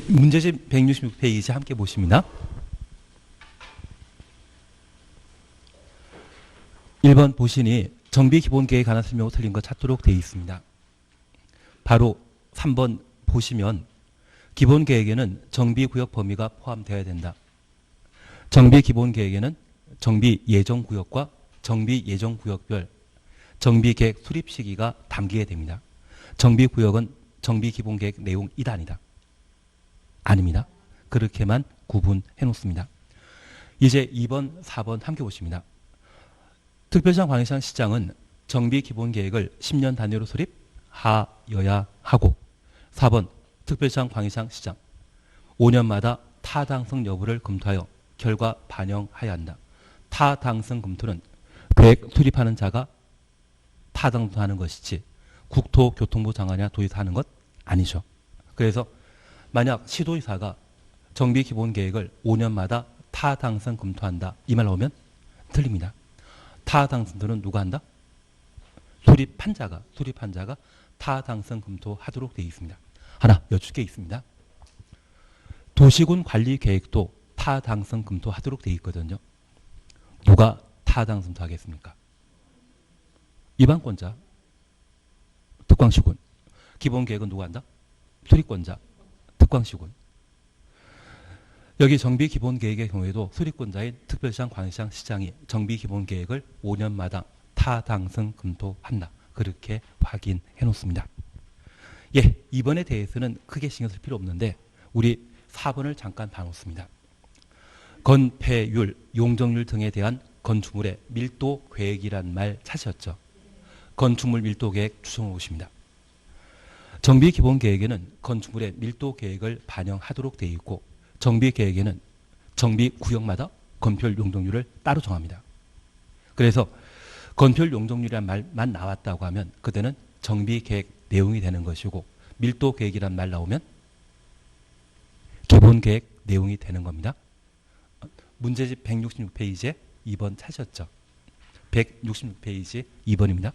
문제집 166페이지 함께 보십니다. 1번 보시니 정비기본계획에 관한 설명으로 틀린 거 찾도록 되어 있습니다. 바로 3번 보시면 기본계획에는 정비구역 범위가 포함되어야 된다. 정비기본계획에는 정비예정구역과 정비예정구역별 정비계획 수립 시기가 담기게 됩니다. 정비구역은 정비기본계획 내용 1단이다. 아닙니다. 그렇게만 구분해 놓습니다. 이제 2번, 4번 함께 보십니다. 특별시장 광역시장은 정비기본계획을 10년 단위로 수립하여야 하고 4번 특별시장 광역시장 5년마다 타당성 여부를 검토하여 결과 반영해야 한다. 타당성 검토는 계획 수립하는 자가 타당성하는 것이지 국토교통부 장관이나 도의사 하는 것 아니죠. 그래서 만약 시도의사가 정비기본계획을 5년마다 타당성 검토한다. 이 말 나오면 틀립니다. 타당성들은 누가 한다? 수립한 자가 타당성 검토하도록 되어 있습니다. 하나 여쭙 게 있습니다. 도시군 관리 계획도 타당성 검토하도록 되어 있거든요. 누가 타당성 검토하겠습니까? 입안권자, 특광시군. 기본계획은 누가 한다? 수립권자, 특광시군. 여기 정비기본계획의 경우에도 수립권자인 특별시장, 광역시장, 시장이 정비기본계획을 5년마다 타당성 검토한다. 그렇게 확인해 놓습니다. 예, 이번에 대해서는 크게 신경 쓸 필요 없는데 우리 4번을 잠깐 봐놓습니다. 건폐율, 용적률 등에 대한 건축물의 밀도 계획이란 말 찾으셨죠? 건축물 밀도 계획 추정해 보십니다. 정비기본계획에는 건축물의 밀도 계획을 반영하도록 되어 있고 정비계획에는 정비구역마다 건폐율 용적률을 따로 정합니다. 그래서 건폐율 용적률이란 말만 나왔다고 하면 그때는 정비계획 내용이 되는 것이고 밀도계획이란 말 나오면 기본계획 내용이 되는 겁니다. 문제집 166페이지에 2번 찾으셨죠? 166페이지 2번입니다.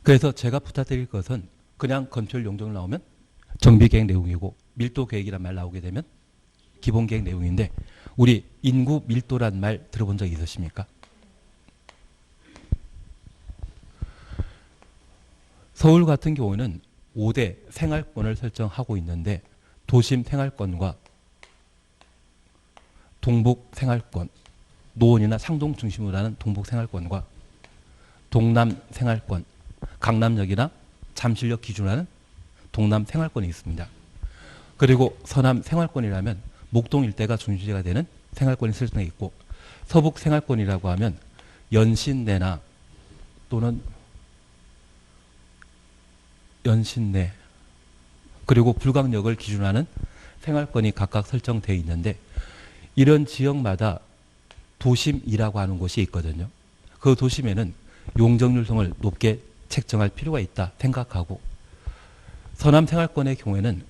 그래서 제가 부탁드릴 것은 그냥 건폐율 용적률 나오면 정비계획 내용이고 밀도계획이란 말 나오게 되면 기본계획 내용인데 우리 인구 밀도란 말 들어본 적 있으십니까? 서울 같은 경우는 5대 생활권을 설정하고 있는데 도심 생활권과 동북 생활권, 노원이나 상동 중심으로 하는 동북 생활권과 동남 생활권, 강남역이나 잠실역 기준으로 하는 동남 생활권이 있습니다. 그리고 서남 생활권이라면 목동 일대가 중심지가 되는 생활권이 설정되어 있고 서북 생활권이라고 하면 연신내나 또는 연신내 그리고 불광역을 기준으로 하는 생활권이 각각 설정되어 있는데 이런 지역마다 도심이라고 하는 곳이 있거든요. 그 도심에는 용적률성을 높게 책정할 필요가 있다 생각하고 서남 생활권의 경우에는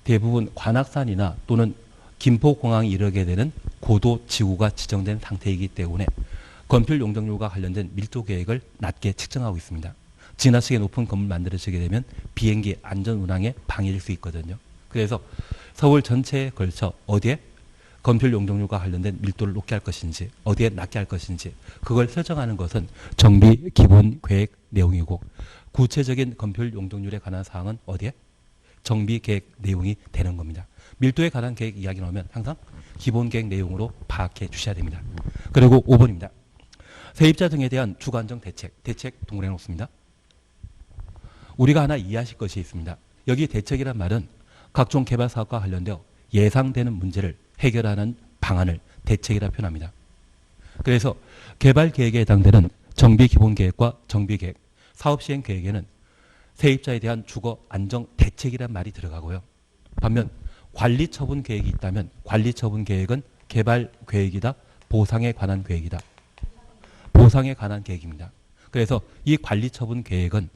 대부분 관악산이나 또는 김포공항이 이르게 되는 고도 지구가 지정된 상태이기 때문에 건폐율 용적률과 관련된 밀도 계획을 낮게 측정하고 있습니다. 지나치게 높은 건물 만들어지게 되면 비행기 안전 운항에 방해될 수 있거든요. 그래서 서울 전체에 걸쳐 어디에 건폐율 용적률과 관련된 밀도를 높게 할 것인지 어디에 낮게 할 것인지 그걸 설정하는 것은 정비 기본 계획 내용이고 구체적인 건폐율 용적률에 관한 사항은 어디에? 정비 계획 내용이 되는 겁니다. 밀도에 관한 계획 이야기 나오면 항상 기본 계획 내용으로 파악해 주셔야 됩니다. 그리고 5번입니다. 세입자 등에 대한 주관적 대책 동그라미 놓습니다. 우리가 하나 이해하실 것이 있습니다. 여기 대책이란 말은 각종 개발 사업과 관련되어 예상되는 문제를 해결하는 방안을 대책이라 표현합니다. 그래서 개발 계획에 해당되는 정비 기본 계획과 정비 계획, 사업 시행 계획에는 세입자에 대한 주거 안정 대책이란 말이 들어가고요. 반면 관리 처분 계획이 있다면 관리 처분 계획은 개발 계획이다, 보상에 관한 계획이다. 보상에 관한 계획입니다. 그래서 이 관리 처분 계획은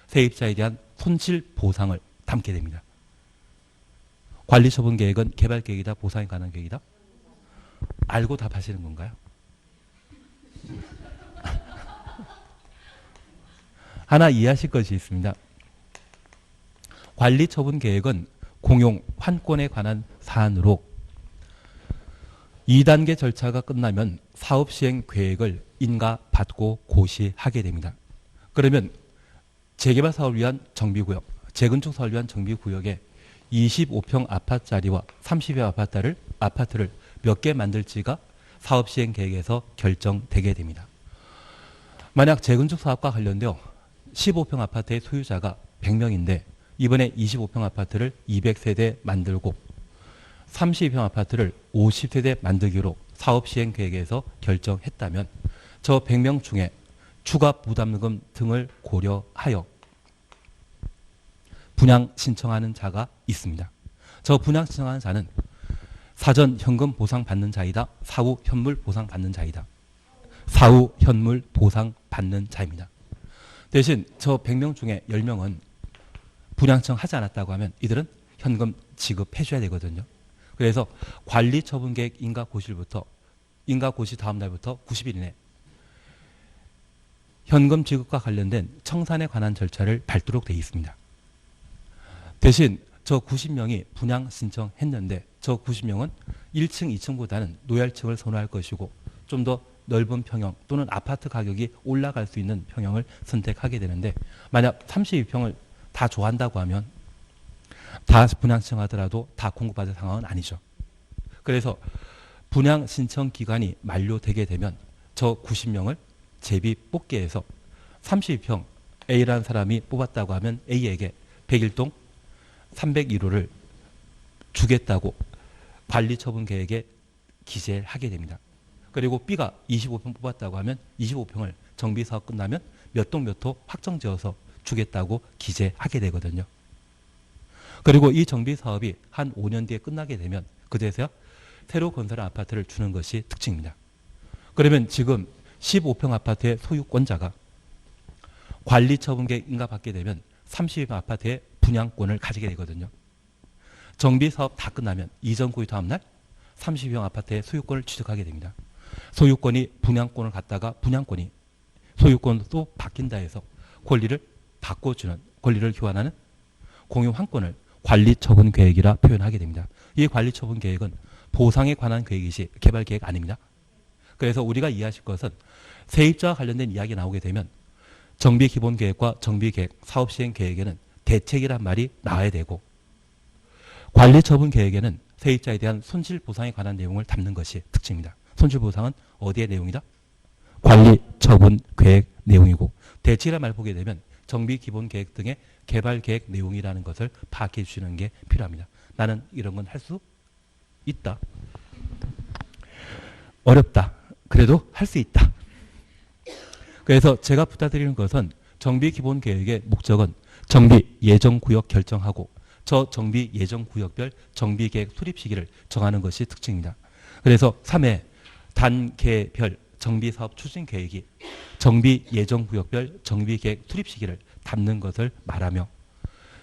세입자에 대한 손실 보상을 담게 됩니다. 관리 처분 계획은 개발 계획이다, 보상에 관한 계획이다? 알고 답하시는 건가요? 하나 이해하실 것이 있습니다. 관리 처분 계획은 공용 환권에 관한 사안으로 2단계 절차가 끝나면 사업 시행 계획을 인가받고 고시하게 됩니다. 그러면 재개발 사업을 위한 정비구역, 재건축 사업을 위한 정비구역에 25평 아파트짜리와 30여 아파트를 몇 개 만들지가 사업 시행 계획에서 결정되게 됩니다. 만약 재건축 사업과 관련되어 15평 아파트의 소유자가 100명인데 이번에 25평 아파트를 200세대 만들고 32평 아파트를 50세대 만들기로 사업 시행 계획에서 결정했다면 저 100명 중에 추가 부담금 등을 고려하여 분양 신청하는 자가 있습니다. 저 분양 신청하는 자는 사전 현금 보상 받는 자이다. 사후 현물 보상 받는 자이다. 사후 현물 보상 받는 자입니다. 대신 저 100명 중에 10명은 분양 신청하지 않았다고 하면 이들은 현금 지급해 줘야 되거든요. 그래서 관리 처분 계획 인가 고시일부터 인가 고시 다음 날부터 90일 이내 현금 지급과 관련된 청산에 관한 절차를 밟도록 되어 있습니다. 대신 저 90명이 분양 신청했는데 저 90명은 1층, 2층보다는 노열층을 선호할 것이고 좀 더 넓은 평형 또는 아파트 가격이 올라갈 수 있는 평형을 선택하게 되는데 만약 32평을 다 좋아한다고 하면 다 분양 신청하더라도 다 공급받을 상황은 아니죠. 그래서 분양 신청 기간이 만료되게 되면 저 90명을 제비 뽑기해서 32평 A라는 사람이 뽑았다고 하면 A에게 100일동 301호를 주겠다고 관리처분 계획에 기재를 하게 됩니다. 그리고 B가 25평 뽑았다고 하면 25평을 정비사업 끝나면 몇 동 몇 호 확정지어서 주겠다고 기재하게 되거든요. 그리고 이 정비사업이 한 5년 뒤에 끝나게 되면 그제서야 새로 건설한 아파트를 주는 것이 특징입니다. 그러면 지금 15평 아파트의 소유권자가 관리처분계획 인가받게 되면 30평 아파트의 분양권을 가지게 되거든요. 정비사업 다 끝나면 이전 고유 다음 날 30평 아파트의 소유권을 취득하게 됩니다. 소유권이 분양권을 갖다가 분양권이 소유권도 바뀐다 해서 권리를 바꿔주는, 권리를 교환하는 공유 환권을 관리처분 계획이라 표현하게 됩니다. 이 관리처분 계획은 보상에 관한 계획이지 개발 계획 아닙니다. 그래서 우리가 이해하실 것은 세입자와 관련된 이야기 나오게 되면 정비기본계획과 정비계획, 사업시행계획에는 대책이란 말이 나와야 되고 관리처분계획에는 세입자에 대한 손실보상에 관한 내용을 담는 것이 특징입니다. 손실보상은 어디의 내용이다? 관리처분계획 내용이고 대책이란 말 보게 되면 정비기본계획 등의 개발계획 내용이라는 것을 파악해 주시는 게 필요합니다. 나는 이런 건 할 수 있다. 어렵다. 그래도 할 수 있다. 그래서 제가 부탁드리는 것은 정비기본계획의 목적은 정비예정구역 결정하고 저 정비예정구역별 정비계획 수립 시기를 정하는 것이 특징입니다. 그래서 3회 단계별 정비사업 추진계획이 정비예정구역별 정비계획 수립 시기를 담는 것을 말하며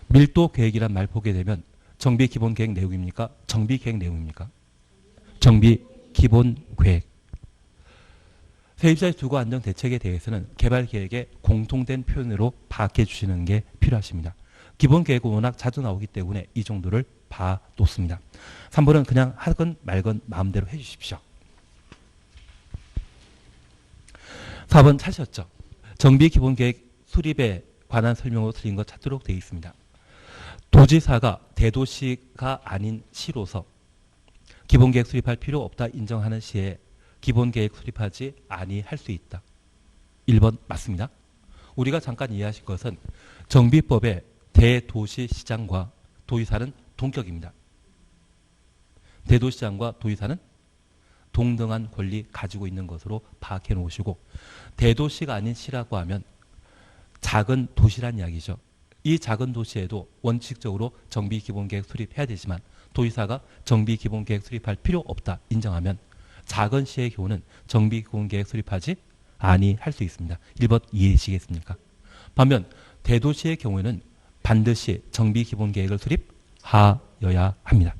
밀도계획이란 말 보게 되면 정비기본계획 내용입니까? 정비계획 내용입니까? 정비기본계획. 세입자의 주거 안정 대책에 대해서는 개발계획의 공통된 표현으로 파악해 주시는 게 필요하십니다. 기본계획은 워낙 자주 나오기 때문에 이 정도를 봐놓습니다. 3번은 그냥 하건 말건 마음대로 해주십시오. 4번 찾으셨죠? 정비기본계획 수립에 관한 설명으로 틀린 것 찾도록 되어 있습니다. 도지사가 대도시가 아닌 시로서 기본계획 수립할 필요 없다 인정하는 시에 기본계획 수립하지 아니할 수 있다. 1번 맞습니다. 우리가 잠깐 이해하실 것은 정비법의 대도시시장과 도의사는 동격입니다. 대도시장과 도의사는 동등한 권리 가지고 있는 것으로 파악해 놓으시고 대도시가 아닌 시라고 하면 작은 도시란 이야기죠. 이 작은 도시에도 원칙적으로 정비기본계획 수립해야 되지만 도의사가 정비기본계획 수립할 필요 없다 인정하면 작은 시의 경우는 정비기본계획 수립하지 아니할 수 있습니다. 1번 이해하시겠습니까? 반면 대도시의 경우에는 반드시 정비기본계획을 수립하여야 합니다.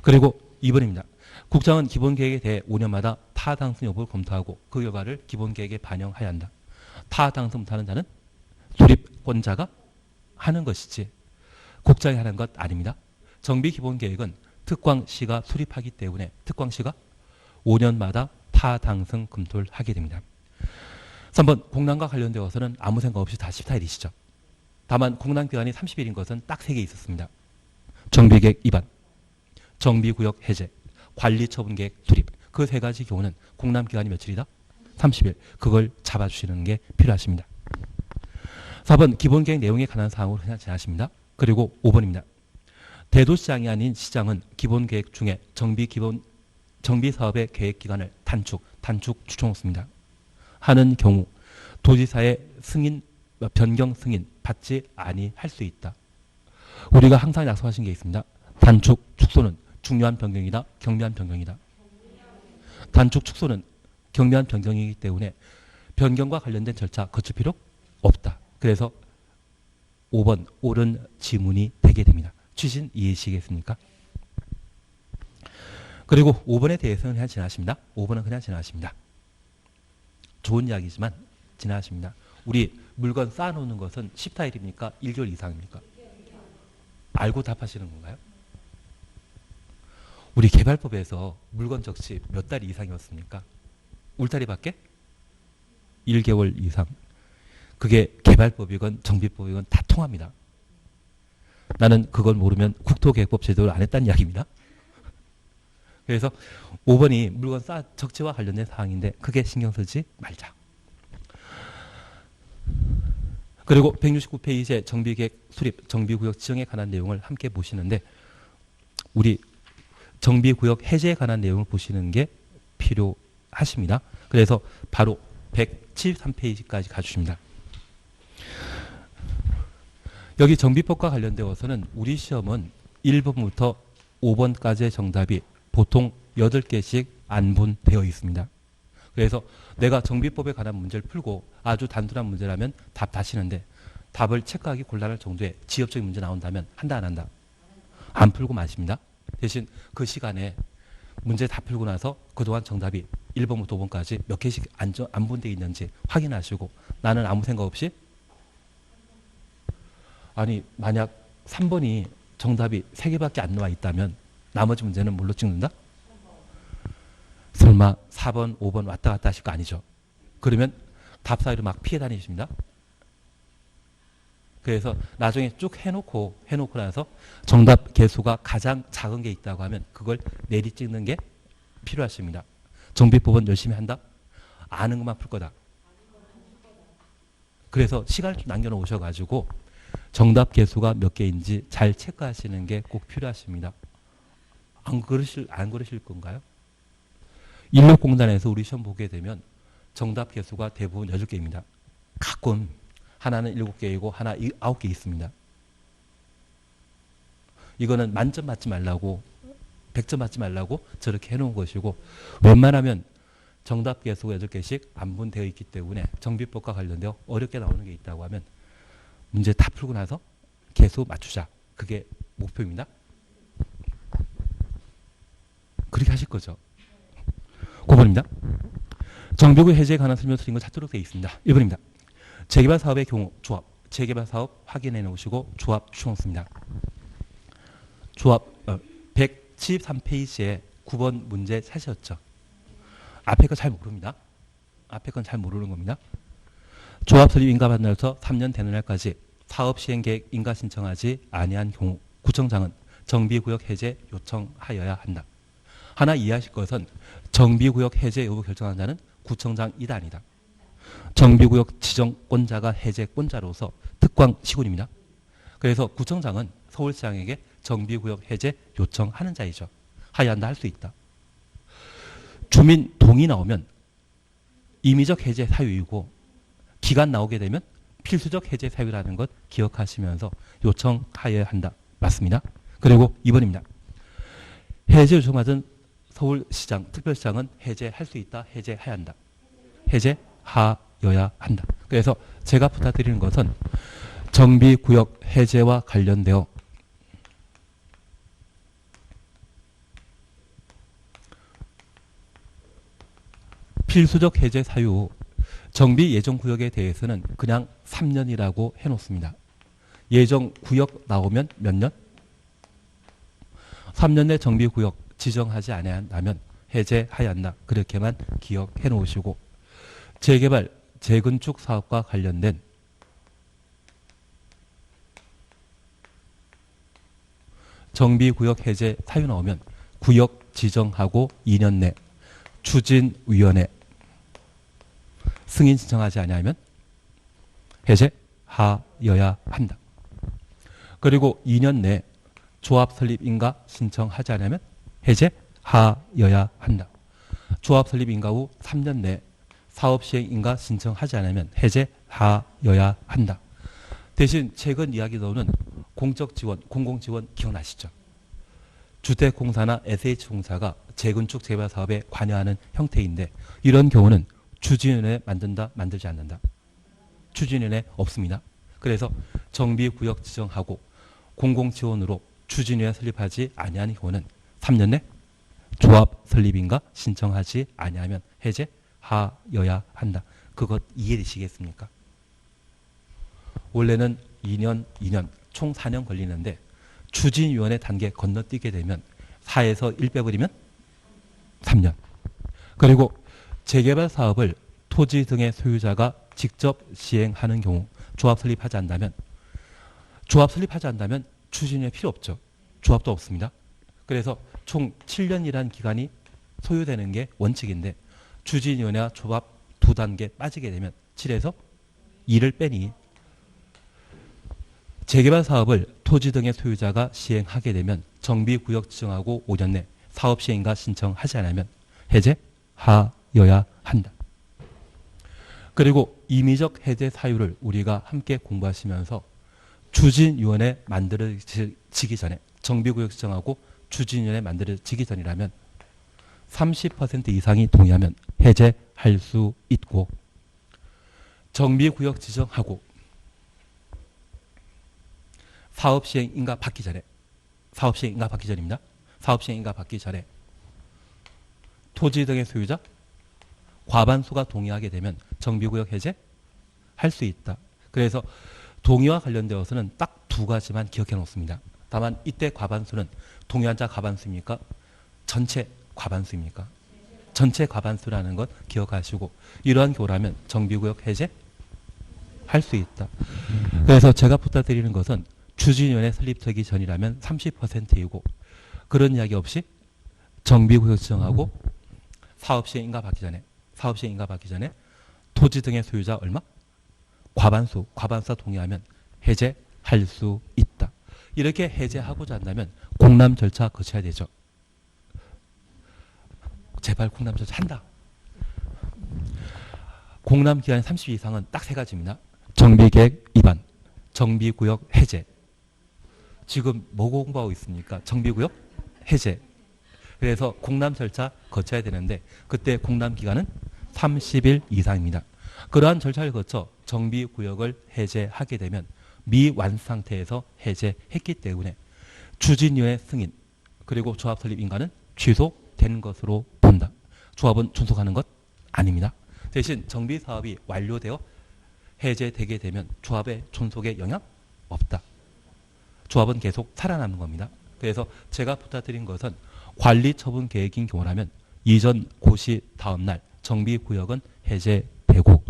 그리고 2번입니다. 국장은 기본계획에 대해 5년마다 타당성 여부를 검토하고 그 결과를 기본계획에 반영해야 한다. 타당성 못하는 자는 수립권자가 하는 것이지 국장이 하는 것 아닙니다. 정비기본계획은 특광시가 수립하기 때문에 특광시가 5년마다 타당성 검토를 하게 됩니다. 3번 공란과 관련되어서는 아무 생각 없이 다 십타일이시죠. 다만 공란기간이 30일인 것은 딱 3개 있었습니다. 정비계획 위반, 정비구역 해제, 관리처분계획 수립. 그 3가지 경우는 공란기간이 며칠이다? 30일. 그걸 잡아주시는 게 필요하십니다. 4번 기본계획 내용에 관한 사항으로 그냥 지나십니다. 그리고 5번입니다. 대도시장이 아닌 시장은 기본계획 중에 정비사업의 계획기간을 단축 추천했습니다. 하는 경우 도지사의 승인, 변경 승인 받지 아니할 수 있다. 우리가 항상 약속하신 게 있습니다. 단축, 축소는 중요한 변경이다, 경미한 변경이다. 단축, 축소는 경미한 변경이기 때문에 변경과 관련된 절차 거칠 필요 없다. 그래서 5번 옳은 지문이 되게 됩니다. 취신 이해하시겠습니까? 그리고 5번에 대해서는 그냥 지나십니다. 5번은 그냥 지나십니다. 좋은 이야기지만 지나십니다. 우리 물건 쌓아놓는 것은 10타일입니까? 1개월 이상입니까? 알고 답하시는 건가요? 우리 개발법에서 물건 적시 몇 달 이상이었습니까? 울타리밖에? 1개월 이상. 그게 개발법이건 정비법이건 다 통합니다. 나는 그걸 모르면 국토계획법 제도를 안 했다는 이야기입니다. 그래서 5번이 물건 적재와 관련된 사항인데 크게 신경 쓰지 말자. 그리고 169페이지에 정비계획 수립, 정비구역 지정에 관한 내용을 함께 보시는데 우리 정비구역 해제에 관한 내용을 보시는 게 필요하십니다. 그래서 바로 173페이지까지 가주십니다. 여기 정비법과 관련되어서는 우리 시험은 1번부터 5번까지의 정답이 보통 8개씩 안분되어 있습니다. 그래서 내가 정비법에 관한 문제를 풀고 아주 단순한 문제라면 답 다시는데 답을 체크하기 곤란할 정도의 지엽적인 문제 나온다면 한다 안 한다? 안 풀고 마십니다. 대신 그 시간에 문제 다 풀고 나서 그동안 정답이 1번부터 5번까지 몇 개씩 안분되어 있는지 확인하시고 나는 아무 생각 없이 아니 만약 3번이 정답이 3개밖에 안 나와 있다면 나머지 문제는 뭘로 찍는다? 설마 4번, 5번 왔다 갔다 하실 거 아니죠? 그러면 답 사이로 막 피해 다니십니다. 그래서 나중에 쭉 해놓고 나서 정답 개수가 가장 작은 게 있다고 하면 그걸 내리 찍는 게 필요하십니다. 정비법은 열심히 한다? 아는 것만 풀 거다. 그래서 시간을 좀 남겨놓으셔가지고 정답 개수가 몇 개인지 잘 체크하시는 게 꼭 필요하십니다. 안 그러실 건가요? 인력공단에서 우리 시험 보게 되면 정답 개수가 대부분 8개입니다. 가끔 하나는 7개이고 하나 9개 있습니다. 이거는 만점 맞지 말라고 100점 맞지 말라고 저렇게 해놓은 것이고 웬만하면 정답 개수가 8개씩 안분되어 있기 때문에 정비법과 관련되어 어렵게 나오는 게 있다고 하면 문제 다 풀고 나서 개수 맞추자. 그게 목표입니다. 그렇게 하실 거죠. 9번입니다. 정비구 해제에 관한 설명을 드린 거 찾도록 되어 있습니다. 1번입니다. 재개발 사업의 경우 조합, 재개발 사업 확인해 놓으시고 조합 추천습니다. 조합 173페이지에 9번 문제 찾으셨죠. 앞에 거 잘 모릅니다. 앞에 건 잘 모르는 겁니다. 조합 설립 인가 받는 날부터 3년 되는 날까지 사업 시행 계획 인가 신청하지 아니한 경우 구청장은 정비구역 해제 요청하여야 한다. 하나 이해하실 것은 정비구역 해제 여부 결정하는 자는 구청장이다 아니다. 정비구역 지정권자가 해제권자로서 특광시군입니다. 그래서 구청장은 서울시장에게 정비구역 해제 요청하는 자이죠. 하야 한다 할 수 있다. 주민 동의 나오면 임의적 해제 사유이고 기간 나오게 되면 필수적 해제 사유라는 것 기억하시면서 요청하여야 한다. 맞습니다. 그리고 2번입니다. 해제 요청받은 서울시장, 특별시장은 해제할 수 있다. 해제해야 한다. 해제하여야 한다. 그래서 제가 부탁드리는 것은 정비구역 해제와 관련되어 필수적 해제 사유 정비 예정구역에 대해서는 그냥 3년이라고 해놓습니다. 예정구역 나오면 몇 년? 3년 내 정비구역 지정하지 아니한다면 해제하여야 한다. 그렇게만 기억해 놓으시고 재개발, 재건축 사업과 관련된 정비구역 해제 사유 나오면 구역 지정하고 2년 내 추진위원회 승인 신청하지 아니하면 해제하여야 한다. 그리고 2년 내 조합 설립 인가 신청하지 않으면 해제하여야 한다. 조합 설립 인가 후 3년 내 사업 시행 인가 신청하지 않으면 해제하여야 한다. 대신 최근 이야기 나오는 공적 지원, 공공 지원 기억나시죠? 주택공사나 SH공사가 재건축 재개발 사업에 관여하는 형태인데 이런 경우는 추진위원회 만든다, 만들지 않는다. 추진위원회 없습니다. 그래서 정비구역 지정하고 공공지원으로 추진위원회 설립하지 아니하는 경우는 3년 내 조합 설립인가 신청하지 아니하면 해제하여야 한다. 그것 이해되시겠습니까? 원래는 2년 총 4년 걸리는데 추진위원회 단계 건너뛰게 되면 4에서 1 빼버리면 3년. 그리고 재개발 사업을 토지 등의 소유자가 직접 시행하는 경우 조합 설립하지 않는다면 추진위원회 필요 없죠. 조합도 없습니다. 그래서 총 7년이라는 기간이 소요되는 게 원칙인데 추진위원회와 조합 두 단계 빠지게 되면 7에서 2를 빼니 재개발 사업을 토지 등의 소유자가 시행하게 되면 정비구역 지정하고 5년 내 사업 시행인가 신청하지 않으면 해제하여야 한다. 그리고 임의적 해제 사유를 우리가 함께 공부하시면서 추진위원회 만들어지기 전에 정비구역 지정하고 추진위원회 만들어지기 전이라면 30% 이상이 동의하면 해제할 수 있고 정비구역 지정하고 사업시행인가 받기 전에 사업시행인가 받기 전입니다. 사업시행인가 받기 전에 토지 등의 소유자 과반수가 동의하게 되면 정비구역 해제 할 수 있다. 그래서 동의와 관련되어서는 딱 두 가지만 기억해 놓습니다. 다만 이때 과반수는 동의한 자 과반수입니까? 전체 과반수입니까? 전체 과반수라는 것 기억하시고 이러한 경우라면 정비구역 해제 할 수 있다. 그래서 제가 부탁드리는 것은 추진위원회 설립되기 전이라면 30%이고 그런 이야기 없이 정비구역 지정하고 사업시행인가 받기 전에 토지 등의 소유자 얼마? 과반수가 동의하면 해제할 수 있다. 이렇게 해제하고자 한다면 공람 절차 거쳐야 되죠. 제발 공람 절차 한다. 공람 기간 30일 이상은 딱 세 가지입니다. 정비계획 위반, 정비구역 해제. 지금 뭐 공부하고 있습니까? 정비구역 해제. 그래서 공람 절차 거쳐야 되는데 그때 공람 기간은 30일 이상입니다. 그러한 절차를 거쳐 정비구역을 해제하게 되면 미완 상태에서 해제했기 때문에 추진위원회 승인 그리고 조합 설립 인가는 취소된 것으로 본다. 조합은 존속하는 것 아닙니다. 대신 정비사업이 완료되어 해제되게 되면 조합의 존속에 영향 없다. 조합은 계속 살아남는 겁니다. 그래서 제가 부탁드린 것은 관리처분 계획인 경우라면 이전 고시 다음 날 정비구역은 해제되고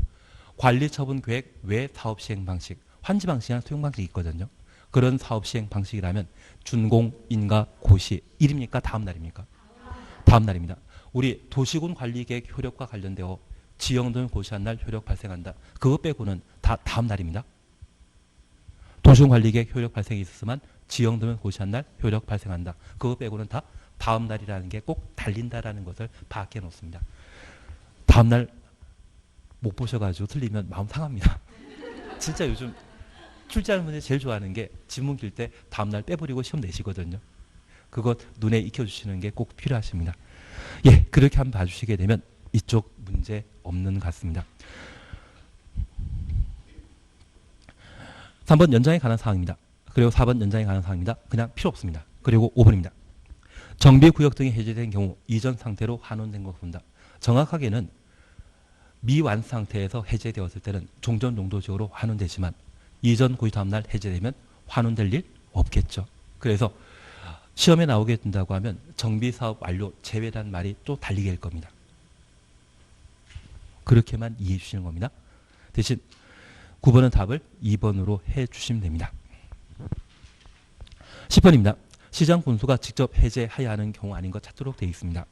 관리처분 계획 외 사업시행 방식, 환지 방식이나 수용 방식이 있거든요. 그런 사업시행 방식이라면 준공, 인가, 고시 일입니까? 다음 날입니까? 다음 날입니다. 우리 도시군 관리계획 효력과 관련되어 지형등을 고시한 날 효력 발생한다. 그것 빼고는 다 다음 날입니다. 도시군 관리계획 효력 발생이 있었으면 지형등을 고시한 날 효력 발생한다. 그것 빼고는 다 다음 날이라는 게 꼭 달린다라는 것을 파악해 놓습니다. 다음 날 못 보셔가지고 틀리면 마음 상합니다. 진짜 요즘 출제하는 분들이 제일 좋아하는 게 지문 길 때 다음 날 빼버리고 시험 내시거든요. 그것 눈에 익혀주시는 게 꼭 필요하십니다. 예, 그렇게 한번 봐주시게 되면 이쪽 문제 없는 것 같습니다. 3번 연장에 관한 사항입니다. 그리고 4번 연장에 관한 사항입니다. 그냥 필요 없습니다. 그리고 5번입니다. 정비구역 등이 해제된 경우 이전 상태로 환원된 것을 본다. 정확하게는 미완 상태에서 해제되었을 때는 종전용도적으로 환원되지만 이전 고시 다음 날 해제되면 환원될 일 없겠죠. 그래서 시험에 나오게 된다고 하면 정비사업 완료 제외라는 말이 또 달리게 될 겁니다. 그렇게만 이해해 주시는 겁니다. 대신 9번은 답을 2번으로 해 주시면 됩니다. 10번입니다. 시장 군수가 직접 해제해야 하는 경우 아닌 것 찾도록 되어 있습니다.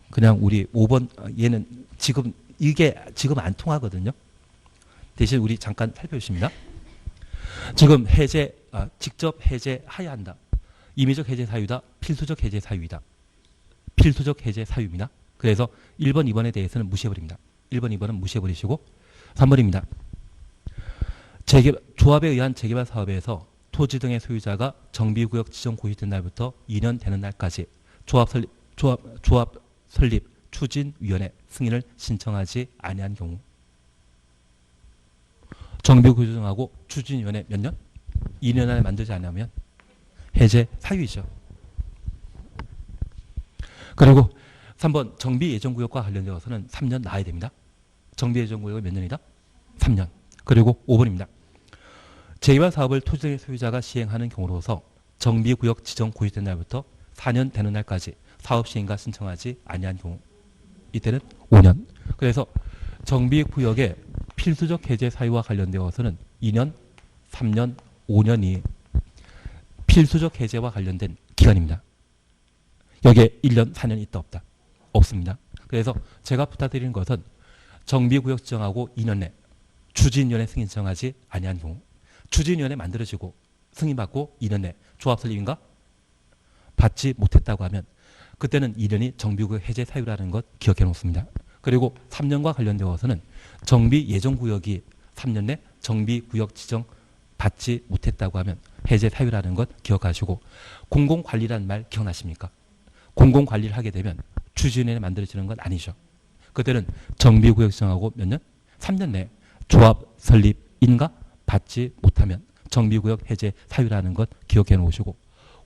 그냥 우리 5번 얘는 이게 지금 안 통하거든요. 대신 우리 잠깐 살펴보십니다. 지금 직접 해제해야 한다. 임의적 해제 사유다. 필수적 해제 사유이다. 필수적 해제 사유입니다. 그래서 1번, 2번에 대해서는 무시해버립니다. 1번, 2번은 무시해버리시고 3번입니다. 조합에 의한 재개발 사업에서 토지 등의 소유자가 정비구역 지정 고시된 날부터 2년 되는 날까지 조합 설립 추진위원회 승인을 신청하지 아니한 경우 정비구역 지정하고 추진위원회 몇 년? 2년 안에 만들지 않으면 해제 사유이죠. 그리고 3번 정비예정구역과 관련되어서는 3년 나야 됩니다. 정비예정구역은 몇 년이다? 3년. 그리고 5번입니다. 재개발 사업을 토지 등의 소유자가 시행하는 경우로서 정비구역 지정 고시된 날부터 4년 되는 날까지 사업 시행과 신청하지 아니한 경우 이때는 5년. 그래서 정비구역의 필수적 해제 사유와 관련되어서는 2년, 3년, 5년이 필수적 해제와 관련된 기간입니다. 여기에 1년, 4년 있다 없다? 없습니다. 그래서 제가 부탁드리는 것은 정비구역 지정하고 2년 내 추진위원회 승인 신청하지 아니한 경우 추진위원회 만들어지고 승인받고 2년 내 조합 설립인가 받지 못했다고 하면 그때는 2년이 정비구역 해제 사유라는 것 기억해 놓습니다. 그리고 3년과 관련되어서는 정비 예정구역이 3년 내 정비구역 지정 받지 못했다고 하면 해제 사유라는 것 기억하시고 공공관리라는 말 기억나십니까? 공공관리를 하게 되면 추진위원회 만들어지는 건 아니죠. 그때는 정비구역 지정하고 몇 년? 3년 내 조합 설립인가 받지 못하면 정비구역 해제 사유라는 것 기억해 놓으시고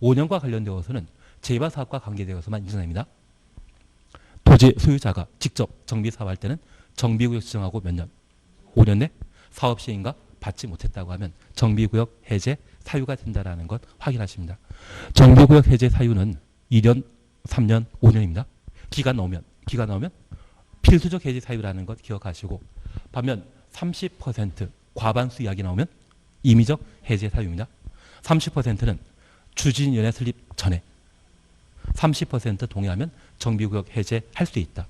5년과 관련되어서는 재개발 사업과 관계되어서만 인정됩니다. 토지 소유자가 직접 정비사업할 때는 정비구역 지정하고 몇 년? 5년 내 사업 시행인가 받지 못했다고 하면 정비구역 해제 사유가 된다는 것 확인하십니다. 정비구역 해제 사유는 2년, 3년, 5년입니다. 기간 나오면 필수적 해제 사유라는 것 기억하시고 반면 30% 과반수 이야기 나오면 임의적 해제 사유입니다. 30%는 추진위원회 설립 전에 30% 동의하면 정비구역 해제할 수 있다.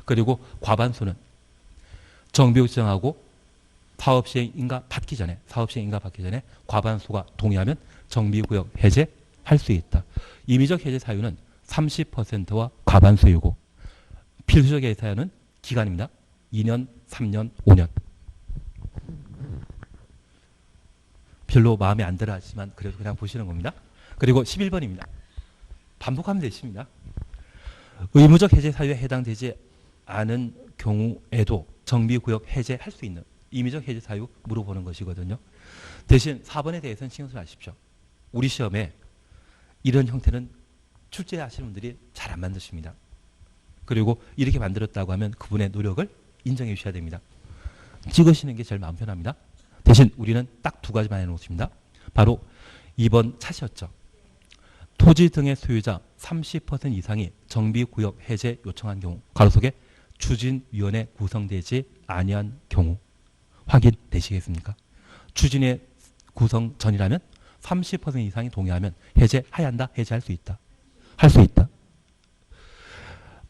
그리고 과반수는 정비구역 지정하고 사업시행인가 받기 전에 과반수가 동의하면 정비구역 해제할 수 있다. 임의적 해제 사유는 30%와 과반수이고 필수적 해제 사유는 기간입니다. 2년, 3년, 5년. 별로 마음에 안 들어 하지만 그래도 그냥 보시는 겁니다. 그리고 11번입니다. 반복하면 되십니다. 의무적 해제 사유에 해당되지 않은 경우에도 정비구역 해제할 수 있는 임의적 해제 사유 물어보는 것이거든요. 대신 4번에 대해서는 신경 쓰지 마십시오. 우리 시험에 이런 형태는 출제하시는 분들이 잘 안 만드십니다. 그리고 이렇게 만들었다고 하면 그분의 노력을 인정해 주셔야 됩니다. 찍으시는 게 제일 마음 편합니다. 대신 우리는 딱 두 가지만 해놓습니다. 바로 2번 차시였죠. 토지 등의 소유자 30% 이상이 정비구역 해제 요청한 경우 가로속에 추진위원회 구성되지 아니한 경우 확인되시겠습니까? 추진회 구성 전이라면 30% 이상이 동의하면 해제해야 한다. 해제할 수 있다. 할 수 있다.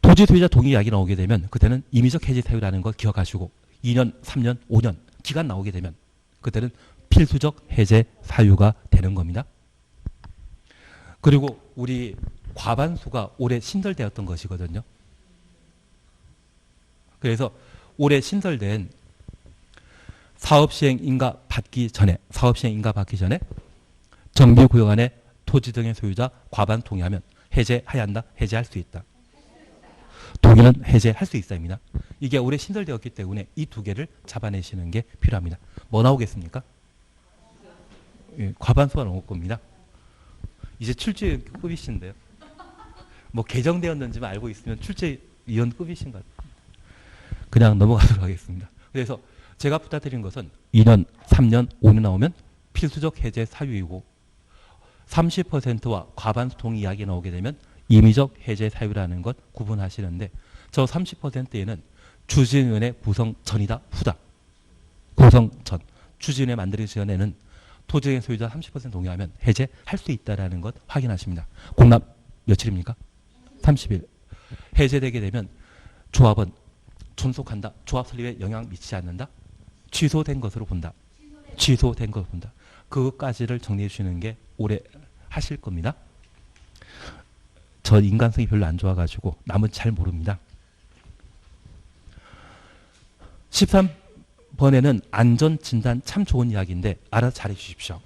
토지 소유자 동의 이야기 나오게 되면 그때는 임의적 해제 사유라는 걸 기억하시고 2년, 3년, 5년 기간 나오게 되면 그때는 필수적 해제 사유가 되는 겁니다. 그리고 우리 과반수가 올해 신설되었던 것이거든요. 그래서 올해 신설된 사업시행인가 받기 전에 정비구역 안에 토지 등의 소유자 과반 동의하면 해제해야 한다. 해제할 수 있다. 동의는 해제할 수 있어입니다. 이게 올해 신설되었기 때문에 이 두 개를 잡아내시는 게 필요합니다. 뭐 나오겠습니까? 예, 과반수가 나올 겁니다. 이제 출제위원급이신데요. 뭐 개정되었는지만 알고 있으면 출제위원급이신 것 같아요. 그냥 넘어가도록 하겠습니다. 그래서 제가 부탁드린 것은 2년, 3년, 5년 나오면 필수적 해제 사유이고 30%와 과반수통 이야기 나오게 되면 임의적 해제 사유라는 것 구분하시는데 저 30%에는 추진위원회 구성 전이다 후다. 구성 전. 추진위원회 만들기 전에는 토지의 소유자 30% 동의하면 해제할 수 있다는 것 확인하십니다. 공납 며칠입니까? 30일. 해제되게 되면 조합은 존속한다. 조합 설립에 영향 미치지 않는다. 취소된 것으로 본다. 취소된 것으로 본다. 그것까지를 정리해 주시는 게 오래 하실 겁니다. 저 인간성이 별로 안 좋아가지고 남은 잘 모릅니다. 13번에는 안전진단 참 좋은 이야기인데 알아서 잘해 주십시오.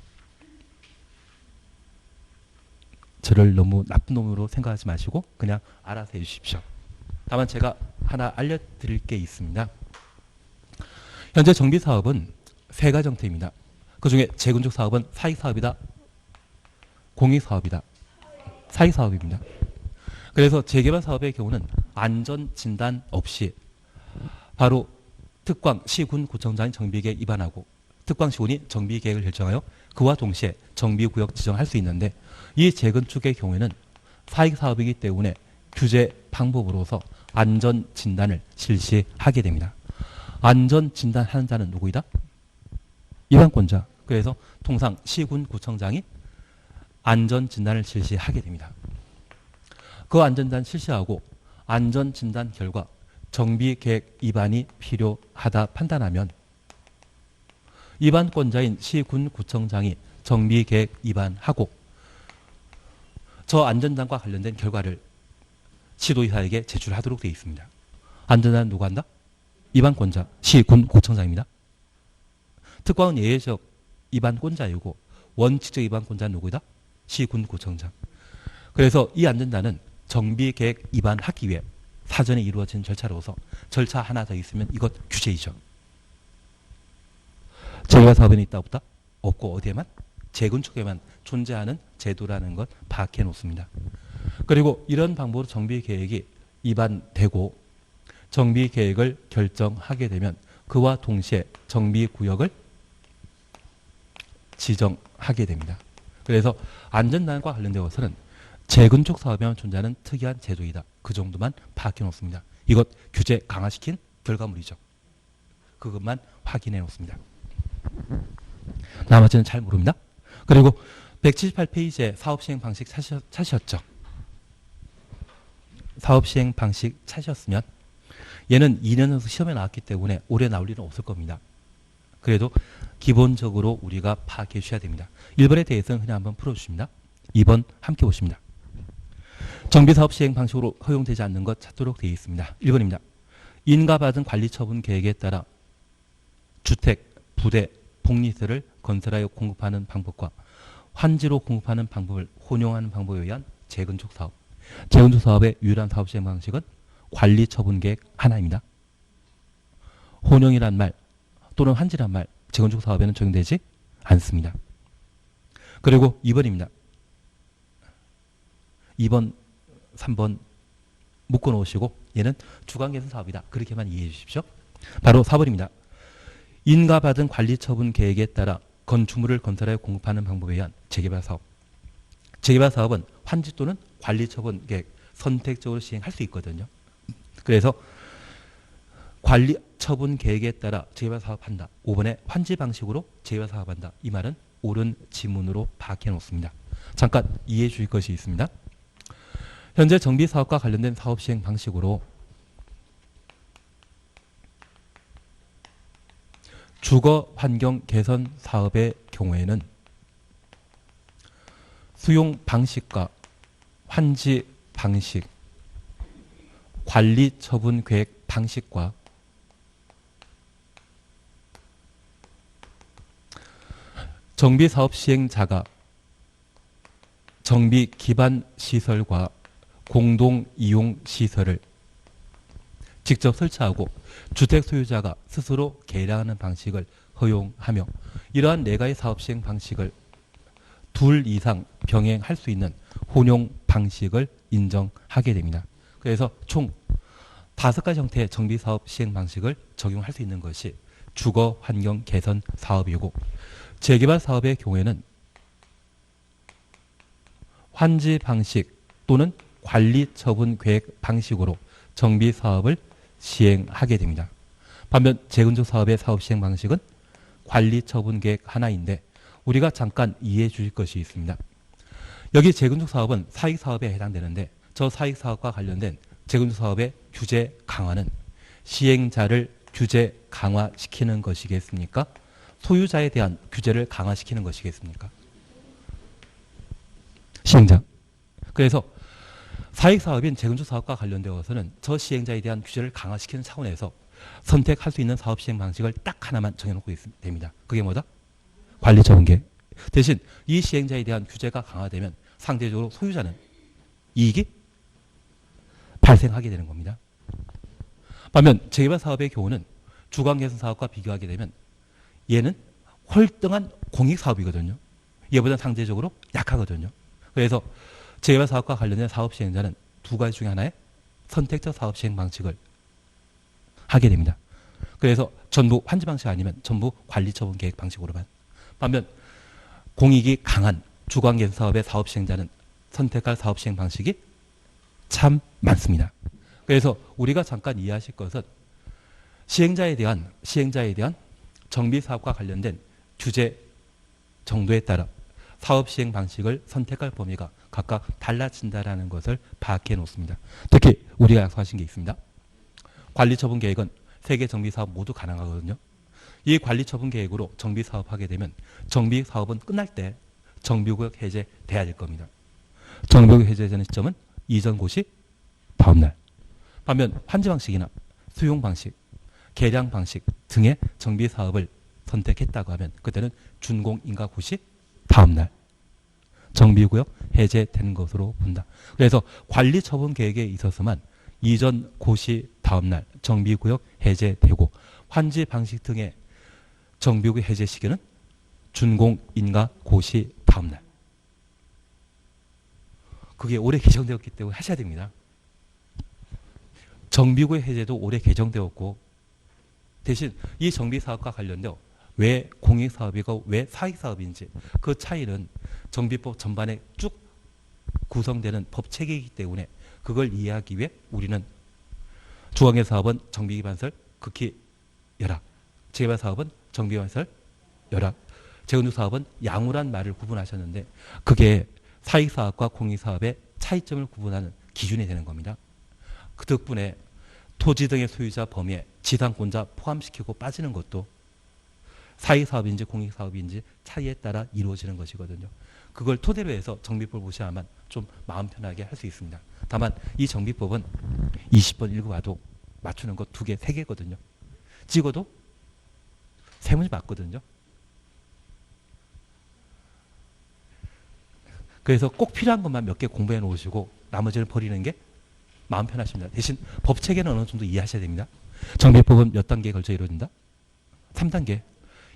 저를 너무 나쁜 놈으로 생각하지 마시고 그냥 알아서 해 주십시오. 다만 제가 하나 알려드릴 게 있습니다. 현재 정비사업은 세 가지 형태입니다. 그중에 재건축 사업은 사익사업이다. 공익사업이다. 사익사업입니다. 그래서 재개발 사업의 경우는 안전진단 없이 바로 특광 시군 구청장이 정비계획 위반하고 특광 시군이 정비계획을 결정하여 그와 동시에 정비구역 지정할 수 있는데 이 재건축의 경우에는 사익사업이기 때문에 규제 방법으로서 안전진단을 실시하게 됩니다. 안전진단하는 자는 누구이다? 위반권자. 그래서 통상 시군 구청장이 안전진단을 실시하게 됩니다. 그 안전진단 실시하고 안전진단 결과 정비계획 위반이 필요하다 판단하면 위반권자인 시군구청장이 정비계획 위반하고 저 안전진단과 관련된 결과를 시도이사에게 제출하도록 되어 있습니다. 안전진단은 누가 한다? 위반권자 시군구청장입니다. 특광은 예외적 위반권자이고 원칙적 위반권자는 누구이다? 시군구청장. 그래서 이 안전진단은 정비계획 위반하기 위해 사전에 이루어진 절차로서 절차 하나 더 있으면 이것 규제이죠. 재개발 사업에는 있다 없다? 없고 어디에만? 재건축에만 존재하는 제도라는 것 파악해 놓습니다. 그리고 이런 방법으로 정비계획이 위반되고 정비계획을 결정하게 되면 그와 동시에 정비구역을 지정하게 됩니다. 그래서 안전단과 관련되어서는 재건축 사업에만 존재하는 특이한 제도이다. 그 정도만 파악해 놓습니다. 이것 규제 강화시킨 결과물이죠. 그것만 확인해 놓습니다. 나머지는 잘 모릅니다. 그리고 178페이지에 사업시행 방식 찾으셨죠? 사업시행 방식 찾으셨으면 얘는 2년 연속 시험에 나왔기 때문에 올해 나올 일은 없을 겁니다. 그래도 기본적으로 우리가 파악해 주셔야 됩니다. 1번에 대해서는 그냥 한번 풀어주십니다. 2번 함께 보십니다. 정비사업 시행 방식으로 허용되지 않는 것 찾도록 되어 있습니다. 1번입니다. 인가받은 관리처분 계획에 따라 주택, 부대, 복리시설을 건설하여 공급하는 방법과 환지로 공급하는 방법을 혼용하는 방법에 의한 재건축 사업. 재건축 사업의 유일한 사업 시행 방식은 관리처분 계획 하나입니다. 혼용이란 말 또는 환지란 말 재건축 사업에는 적용되지 않습니다. 그리고 2번입니다. 2번, 3번 묶어 놓으시고 얘는 주관개선 사업이다. 그렇게만 이해해 주십시오. 바로 4번입니다. 인가받은 관리처분 계획에 따라 건축물을 건설하여 공급하는 방법에 의한 재개발 사업. 재개발 사업은 환지 또는 관리처분 계획 선택적으로 시행할 수 있거든요. 그래서 관리처분 계획에 따라 재개발 사업한다. 5번에 환지 방식으로 재개발 사업한다. 이 말은 옳은 지문으로 파악해 놓습니다. 잠깐 이해해 주실 것이 있습니다. 현재 정비사업과 관련된 사업 시행 방식으로 주거 환경 개선 사업의 경우에는 수용 방식과 환지 방식, 관리 처분 계획 방식과 정비 사업 시행자가 정비 기반 시설과 공동 이용 시설을 직접 설치하고 주택 소유자가 스스로 개량하는 방식을 허용하며 이러한 네 가지 사업 시행 방식을 둘 이상 병행할 수 있는 혼용 방식을 인정하게 됩니다. 그래서 총 5가지 형태의 정비 사업 시행 방식을 적용할 수 있는 것이 주거 환경 개선 사업이고, 재개발 사업의 경우에는 환지 방식 또는 관리 처분 계획 방식으로 정비 사업을 시행하게 됩니다. 반면 재건축 사업의 사업 시행 방식은 관리 처분 계획 하나인데, 우리가 잠깐 이해해 주실 것이 있습니다. 여기 재건축 사업은 사익 사업에 해당되는데, 저 사익 사업과 관련된 재건축 사업의 규제 강화는 시행자를 규제 강화시키는 것이겠습니까? 소유자에 대한 규제를 강화시키는 것이겠습니까? 시행자. 그래서 사익 사업인 재건축 사업과 관련되어서는 저 시행자에 대한 규제를 강화시키는 차원에서 선택할 수 있는 사업 시행 방식을 딱 하나만 정해놓고 됩니다. 그게 뭐다? 관리 처분 계획. 대신 이 시행자에 대한 규제가 강화되면 상대적으로 소유자는 이익이 발생하게 되는 겁니다. 반면 재개발 사업의 경우는 주거 개선 사업과 비교하게 되면 얘는 홀등한 공익 사업이거든요. 얘보다 상대적으로 약하거든요. 그래서 재개발 사업과 관련된 사업 시행자는 두 가지 중에 하나의 선택적 사업 시행 방식을 하게 됩니다. 그래서 전부 환지 방식 아니면 전부 관리 처분 계획 방식으로만. 반면 공익이 강한 주거 개선 사업의 사업 시행자는 선택할 사업 시행 방식이 참 많습니다. 그래서 우리가 잠깐 이해하실 것은 시행자에 대한 정비 사업과 관련된 규제 정도에 따라 사업 시행 방식을 선택할 범위가 각각 달라진다라는 것을 파악해 놓습니다. 특히 우리가 약속하신 게 있습니다. 관리 처분 계획은 세 개 정비 사업 모두 가능하거든요. 이 관리 처분 계획으로 정비 사업하게 되면 정비 사업은 끝날 때 정비구역 해제돼야 될 겁니다. 정비구역 해제되는 시점은 이전 고시 다음 날. 반면 환지 방식이나 수용 방식, 개량 방식 등의 정비 사업을 선택했다고 하면 그때는 준공 인가 고시 다음 날 정비구역 해제되는 것으로 본다. 그래서 관리 처분 계획에 있어서만 이전 고시 다음 날 정비구역 해제되고, 환지 방식 등의 정비구역 해제 시기는 준공 인가 고시 다음 날. 그게 올해 개정되었기 때문에 하셔야 됩니다. 정비구역 해제도 올해 개정되었고, 대신 이 정비사업과 관련되어 왜 공익사업이고 왜 사익사업인지 그 차이는 정비법 전반에 쭉 구성되는 법체계이기 때문에 그걸 이해하기 위해 우리는 주거개발 사업은 정비기반설 극히 열악, 재개발 사업은 정비기반설 열악, 재건축 사업은 양호란 말을 구분하셨는데 그게 사익사업과 공익사업의 차이점을 구분하는 기준이 되는 겁니다. 그 덕분에 토지 등의 소유자 범위에 지상권자 포함시키고 빠지는 것도 사익사업인지 공익사업인지 차이에 따라 이루어지는 것이거든요. 그걸 토대로 해서 정비법을 보셔야만 좀 마음 편하게 할 수 있습니다. 다만 이 정비법은 20번 읽어봐도 맞추는 거 2개, 3개거든요. 찍어도 3문제 맞거든요. 그래서 꼭 필요한 것만 몇 개 공부해 놓으시고 나머지를 버리는 게 마음 편하십니다. 대신 법 체계는 어느 정도 이해하셔야 됩니다. 정비법은 몇 단계에 걸쳐 이루어진다? 3단계.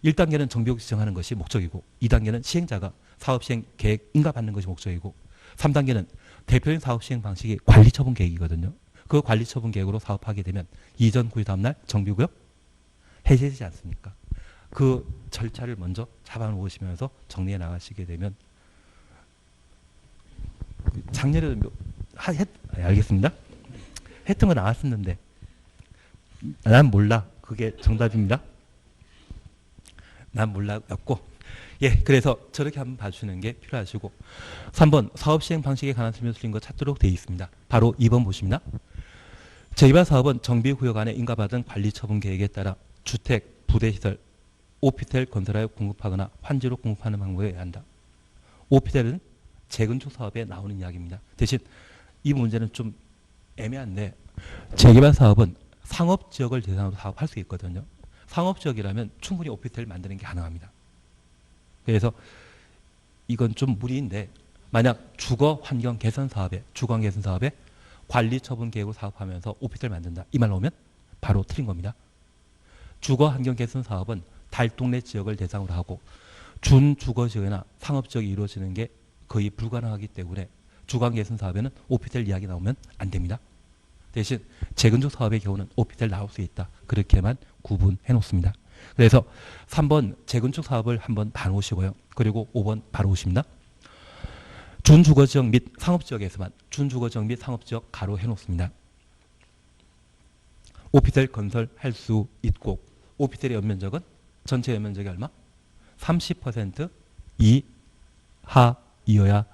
1단계는 정비구역 지정하는 것이 목적이고, 2단계는 시행자가 사업시행 계획 인가받는 것이 목적이고, 3단계는 대표적인 사업시행 방식이 관리처분 계획이거든요. 그 관리처분 계획으로 사업하게 되면 이전 구의 다음날 정비구역 해제되지 않습니까? 그 절차를 먼저 잡아놓으시면서 정리해 나가시게 되면, 작년에도 알겠습니다. 했던 거 나왔었는데 난 몰라. 그게 정답입니다. 난 몰라였고, 예, 그래서 저렇게 한번 봐주시는 게 필요하시고, 3번 사업 시행 방식에 관한 설명 틀린 거 찾도록 되어 있습니다. 바로 2번 보십니다. 재개발 사업은 정비구역 안에 인가받은 관리처분 계획에 따라 주택, 부대시설, 오피스텔 건설하여 공급하거나 환지로 공급하는 방법에 의해야 한다. 오피스텔은 재건축 사업에 나오는 이야기입니다. 대신 이 문제는 좀 애매한데, 재개발 사업은 상업지역을 대상으로 사업할 수 있거든요. 상업지역이라면 충분히 오피스텔을 만드는 게 가능합니다. 그래서 이건 좀 무리인데, 만약 주거 환경 개선 사업에 관리 처분 계획으로 사업하면서 오피스텔을 만든다, 이 말 나오면 바로 틀린 겁니다. 주거 환경 개선 사업은 달동네 지역을 대상으로 하고 준주거 지역이나 상업지역이 이루어지는 게 거의 불가능하기 때문에 주거 환경 개선 사업에는 오피스텔 이야기 나오면 안 됩니다. 대신 재건축 사업의 경우는 오피스텔 나올 수 있다. 그렇게만 구분해 놓습니다. 그래서 3번 재건축 사업을 한번 봐놓으시고요. 그리고 5번 바로 오십니다. 준주거지역 및 상업지역에서만 준주거지역 및 상업지역 가로 해놓습니다. 오피스텔 건설할 수 있고 오피스텔의 연면적은 전체 연면적이 얼마? 30% 이하이어야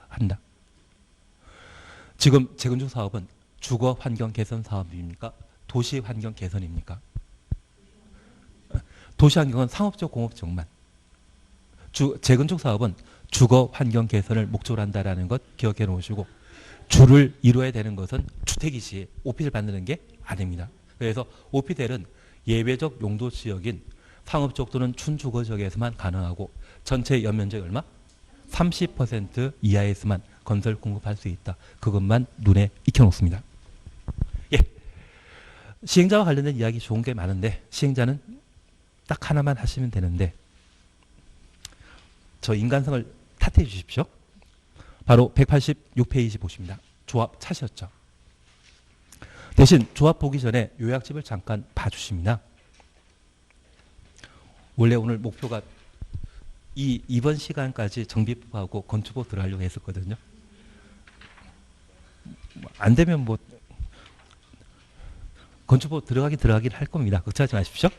한다. 지금 재건축 사업은 주거 환경 개선 사업입니까? 도시 환경 개선입니까? 도시 환경은 상업적 공업적만. 재건축 사업은 주거 환경 개선을 목적으로 한다라는 것 기억해 놓으시고 주를 이루어야 되는 것은 주택이 시 오피스를 만드는 게 아닙니다. 그래서 오피스텔은 예외적 용도 지역인 상업적 또는 준주거 지역에서만 가능하고 전체 연면적이 얼마? 30% 이하에서만 건설 공급할 수 있다. 그것만 눈에 익혀놓습니다. 예, 시행자와 관련된 이야기 좋은 게 많은데 시행자는 딱 하나만 하시면 되는데 저 인간성을 탓해 주십시오. 바로 186페이지 보십니다. 조합 차시였죠. 대신 조합 보기 전에 요약집을 잠깐 봐주십니다. 원래 오늘 목표가 이번 시간까지 정비법하고 건축법 들어가려고 했었거든요. 안 되면 뭐 건축법 들어가긴 할 겁니다. 걱정하지 마십시오.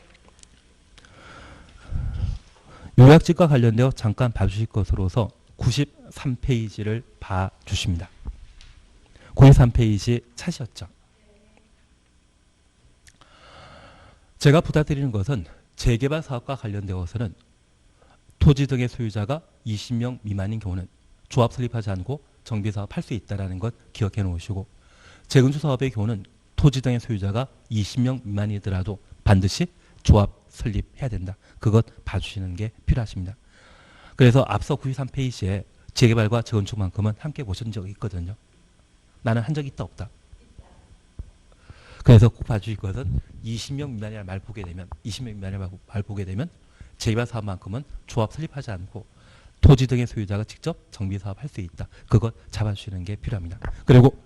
요약집과 관련되어 잠깐 봐주실 것으로서 93페이지를 봐주십니다. 93페이지 차시였죠. 제가 부탁드리는 것은 재개발 사업과 관련되어서는 토지 등의 소유자가 20명 미만인 경우는 조합 설립하지 않고 정비사업 할 수 있다는 것 기억해 놓으시고 재건축 사업의 경우는 토지 등의 소유자가 20명 미만이더라도 반드시 조합 설립해야 된다. 그것 봐주시는 게 필요하십니다. 그래서 앞서 93페이지에 재개발과 재건축만큼은 함께 보신 적이 있거든요. 나는 한 적이 있다 없다. 그래서 꼭 봐주실 것은 20명 미만이라는 말 보게 되면 20명 미만이라는 말 보게 되면 재개발 사업만큼은 조합 설립하지 않고 토지 등의 소유자가 직접 정비사업 할 수 있다. 그것 잡아주시는 게 필요합니다. 그리고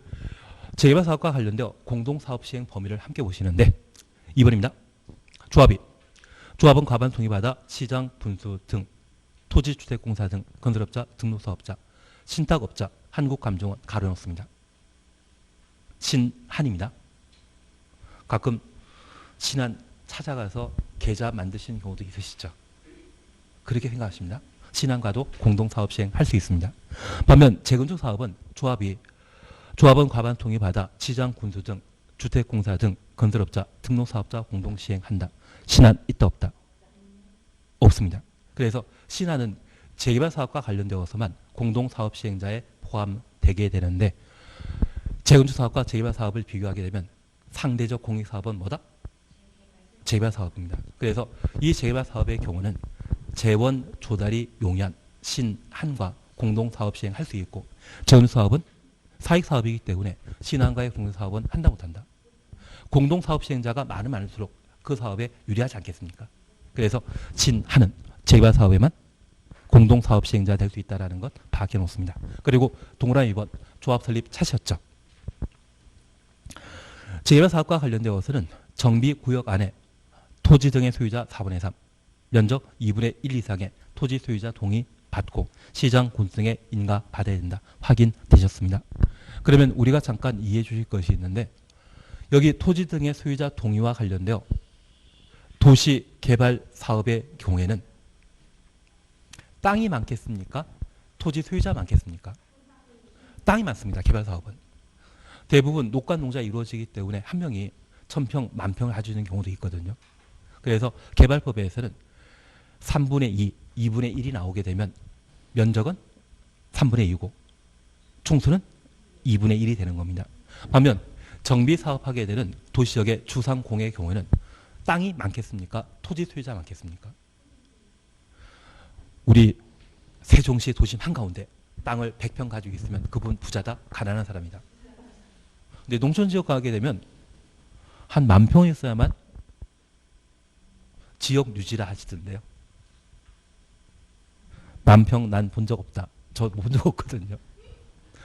재개발 사업과 관련되어 공동사업 시행 범위를 함께 보시는데 2번입니다. 조합은 과반 동의받아 시장, 분수 등 토지주택공사 등 건설업자, 등록사업자, 신탁업자, 한국감정원 가로놓습니다. 신한입니다. 가끔 신한 찾아가서 계좌 만드시는 경우도 있으시죠. 그렇게 생각하십니다. 신한과도 공동사업 시행할 수 있습니다. 반면 재건축 사업은 조합은 과반 동의받아 시장, 군수 등 주택공사 등 건설업자, 등록사업자 공동 시행한다. 신한 있다 없다? 없습니다. 그래서 신한은 재개발 사업과 관련되어서만 공동사업 시행자에 포함되게 되는데 재건축 사업과 재개발 사업을 비교하게 되면 상대적 공익사업은 뭐다? 재개발 사업입니다. 그래서 이 재개발 사업의 경우는 재원, 조달이 용이한 신한과 공동사업 시행할 수 있고 재건축 사업은 사익사업이기 때문에 신한과의 공동사업은 한다 못한다. 공동사업 시행자가 많을수록 그 사업에 유리하지 않겠습니까? 그래서 신한은 재개발 사업에만 공동사업 시행자 될 수 있다는 것 파악해 놓습니다. 그리고 동그라미 2번 조합 설립 차시였죠. 재개발 사업과 관련되어서는 정비구역 안에 토지 등의 소유자 4분의 3, 면적 2분의 1 이상의 토지 소유자 동의 받고 시장, 군수 등의 인가 받아야 된다. 확인되셨습니다. 그러면 우리가 잠깐 이해해 주실 것이 있는데 여기 토지 등의 소유자 동의와 관련되어 도시 개발 사업의 경우에는 땅이 많겠습니까? 토지 소유자 많겠습니까? 땅이 많습니다. 개발 사업은. 대부분 녹관 농자 이루어지기 때문에 한 명이 1000평, 10,000평을 가지는 경우도 있거든요. 그래서 개발법에서는 3분의 2, 2분의 1이 나오게 되면 면적은 3분의 2고 총수는 2분의 1이 되는 겁니다. 반면 정비 사업하게 되는 도시역의 주상공의 경우에는 땅이 많겠습니까? 토지 소유자 많겠습니까? 우리 세종시 도심 한가운데 땅을 100평 가지고 있으면 그분 부자다? 가난한 사람이다. 근데 농촌지역 가게 되면 한 10,000평 있어야만 지역 유지라 하시던데요. 10,000평 난 본 적 없다. 저 본 적 없거든요.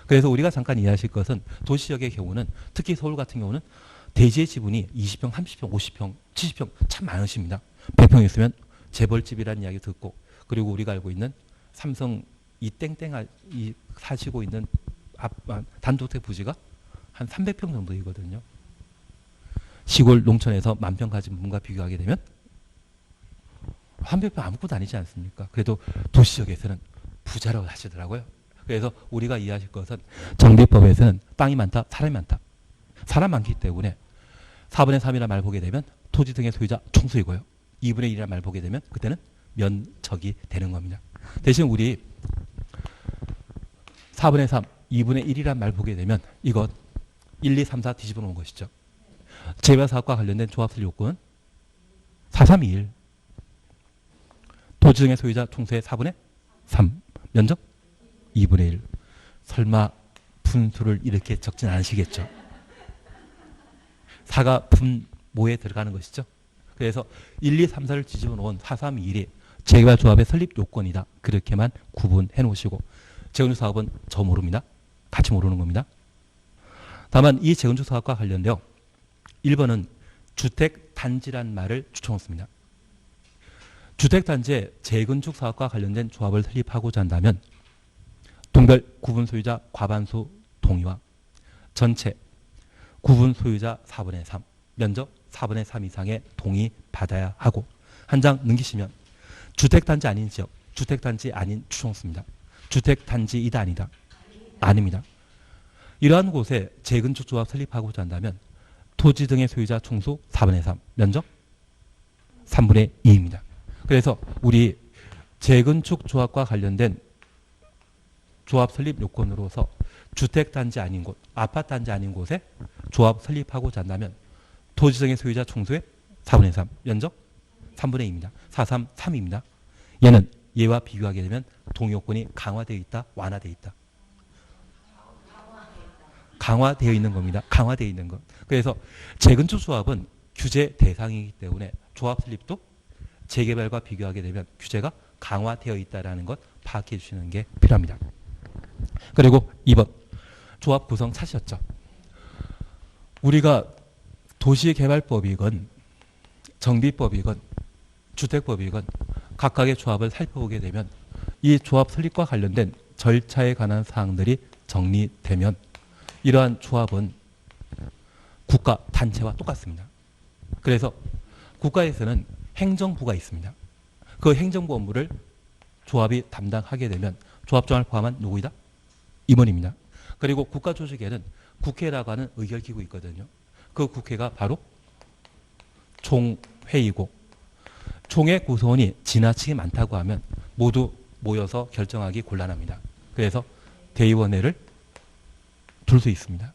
그래서 우리가 잠깐 이해하실 것은 도시역의 경우는 특히 서울 같은 경우는 대지의 지분이 20평, 30평, 50평, 70평 참 많으십니다. 100평 있으면 재벌집이라는 이야기 듣고 그리고 우리가 알고 있는 삼성 이 땡땡이 사시고 있는 단독주택 부지가 한 300평 정도이거든요. 시골 농촌에서 10,000평 가진 분과 비교하게 되면 300평 아무것도 아니지 않습니까? 그래도 도시 지역에서는 부자라고 하시더라고요. 그래서 우리가 이해하실 것은 정비법에서는 땅이 많다, 사람이 많다. 사람 많기 때문에 4분의 3이라는 말 보게 되면 토지 등의 소유자 총수이고요. 2분의 1이라는 말 보게 되면 그때는 면적이 되는 겁니다. 대신 우리 4분의 3, 2분의 1이라는 말 보게 되면 이것 1, 2, 3, 4 뒤집어 놓은 것이죠. 재개발사업과 관련된 조합설 요건은 4, 3, 2, 1. 토지 등의 소유자 총수의 4분의 3. 면적 2분의 1. 설마 분수를 이렇게 적진 않으시겠죠. 4가 분모에 들어가는 것이죠. 그래서 1, 2, 3, 4를 뒤집어 놓은 4, 3, 2, 1이 재개발 조합의 설립 요건이다. 그렇게만 구분해 놓으시고 재건축 사업은 저 모릅니다. 같이 모르는 겁니다. 다만 이 재건축 사업과 관련되어 1번은 주택단지란 말을 추천했습니다. 주택단지에 재건축 사업과 관련된 조합을 설립하고자 한다면 동별 구분 소유자 과반수 동의와 전체 구분 소유자 4분의 3, 면적 4분의 3 이상의 동의 받아야 하고 한 장 넘기시면 주택단지 아닌 지역, 주택단지 아닌 추천수입니다. 주택단지이다 아니다? 아닙니다. 이러한 곳에 재건축 조합 설립하고자 한다면 토지 등의 소유자 총수 4분의 3, 면적 3분의 2입니다. 그래서 우리 재건축 조합과 관련된 조합 설립 요건으로서 주택단지 아닌 곳, 아파트단지 아닌 곳에 조합 설립하고자 한다면 토지 등의 소유자 총수의 4분의 3, 면적 3분의 2입니다. 4, 3, 3입니다. 얘는 얘와 비교하게 되면 동의요건이 강화되어 있다, 완화되어 있다. 강화되어 있는 겁니다. 강화되어 있는 것. 그래서 재건축 조합은 규제 대상이기 때문에 조합 설립도 재개발과 비교하게 되면 규제가 강화되어 있다는 것 파악해 주시는 게 필요합니다. 그리고 2번 조합 구성 찾으셨죠. 우리가 도시개발법이건 정비법이건 주택법이건 각각의 조합을 살펴보게 되면 이 조합 설립과 관련된 절차에 관한 사항들이 정리되면 이러한 조합은 국가 단체와 똑같습니다. 그래서 국가에서는 행정부가 있습니다. 그 행정부 업무를 조합이 담당하게 되면 조합장을 포함한 누구이다? 임원입니다. 그리고 국가 조직에는 국회라고 하는 의결기구 있거든요. 그 국회가 바로 총회이고 총회 구성원이 지나치게 많다고 하면 모두 모여서 결정하기 곤란합니다. 그래서 대의원회를 둘 수 있습니다.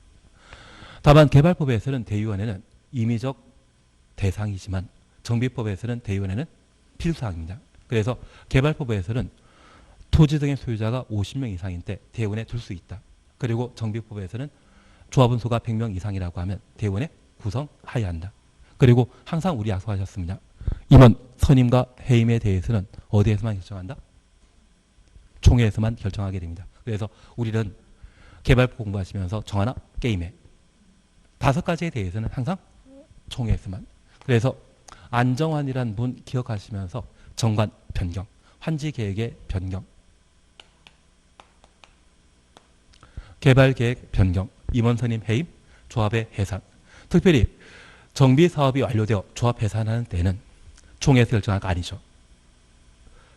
다만 개발법에서는 대의원회는 임의적 대상이지만 정비법에서는 대의원회는 필수사항입니다. 그래서 개발법에서는 토지 등의 소유자가 50명 이상인 때 대의원회 둘 수 있다. 그리고 정비법에서는 조합원 수가 100명 이상이라고 하면 대의원회 구성하여야 한다. 그리고 항상 우리 약속하셨습니다. 임원 선임과 해임에 대해서는 어디에서만 결정한다? 총회에서만 결정하게 됩니다. 그래서 우리는 개발법 공부하시면서 정하나 게임에 5가지에 대해서는 항상 총회에서만. 그래서 안정환이란 분 기억하시면서 정관 변경, 환지계획의 변경, 개발계획 변경, 임원 선임 해임, 조합의 해산. 특별히 정비사업이 완료되어 조합 해산하는 때는 총회에서 결정할 거 아니죠.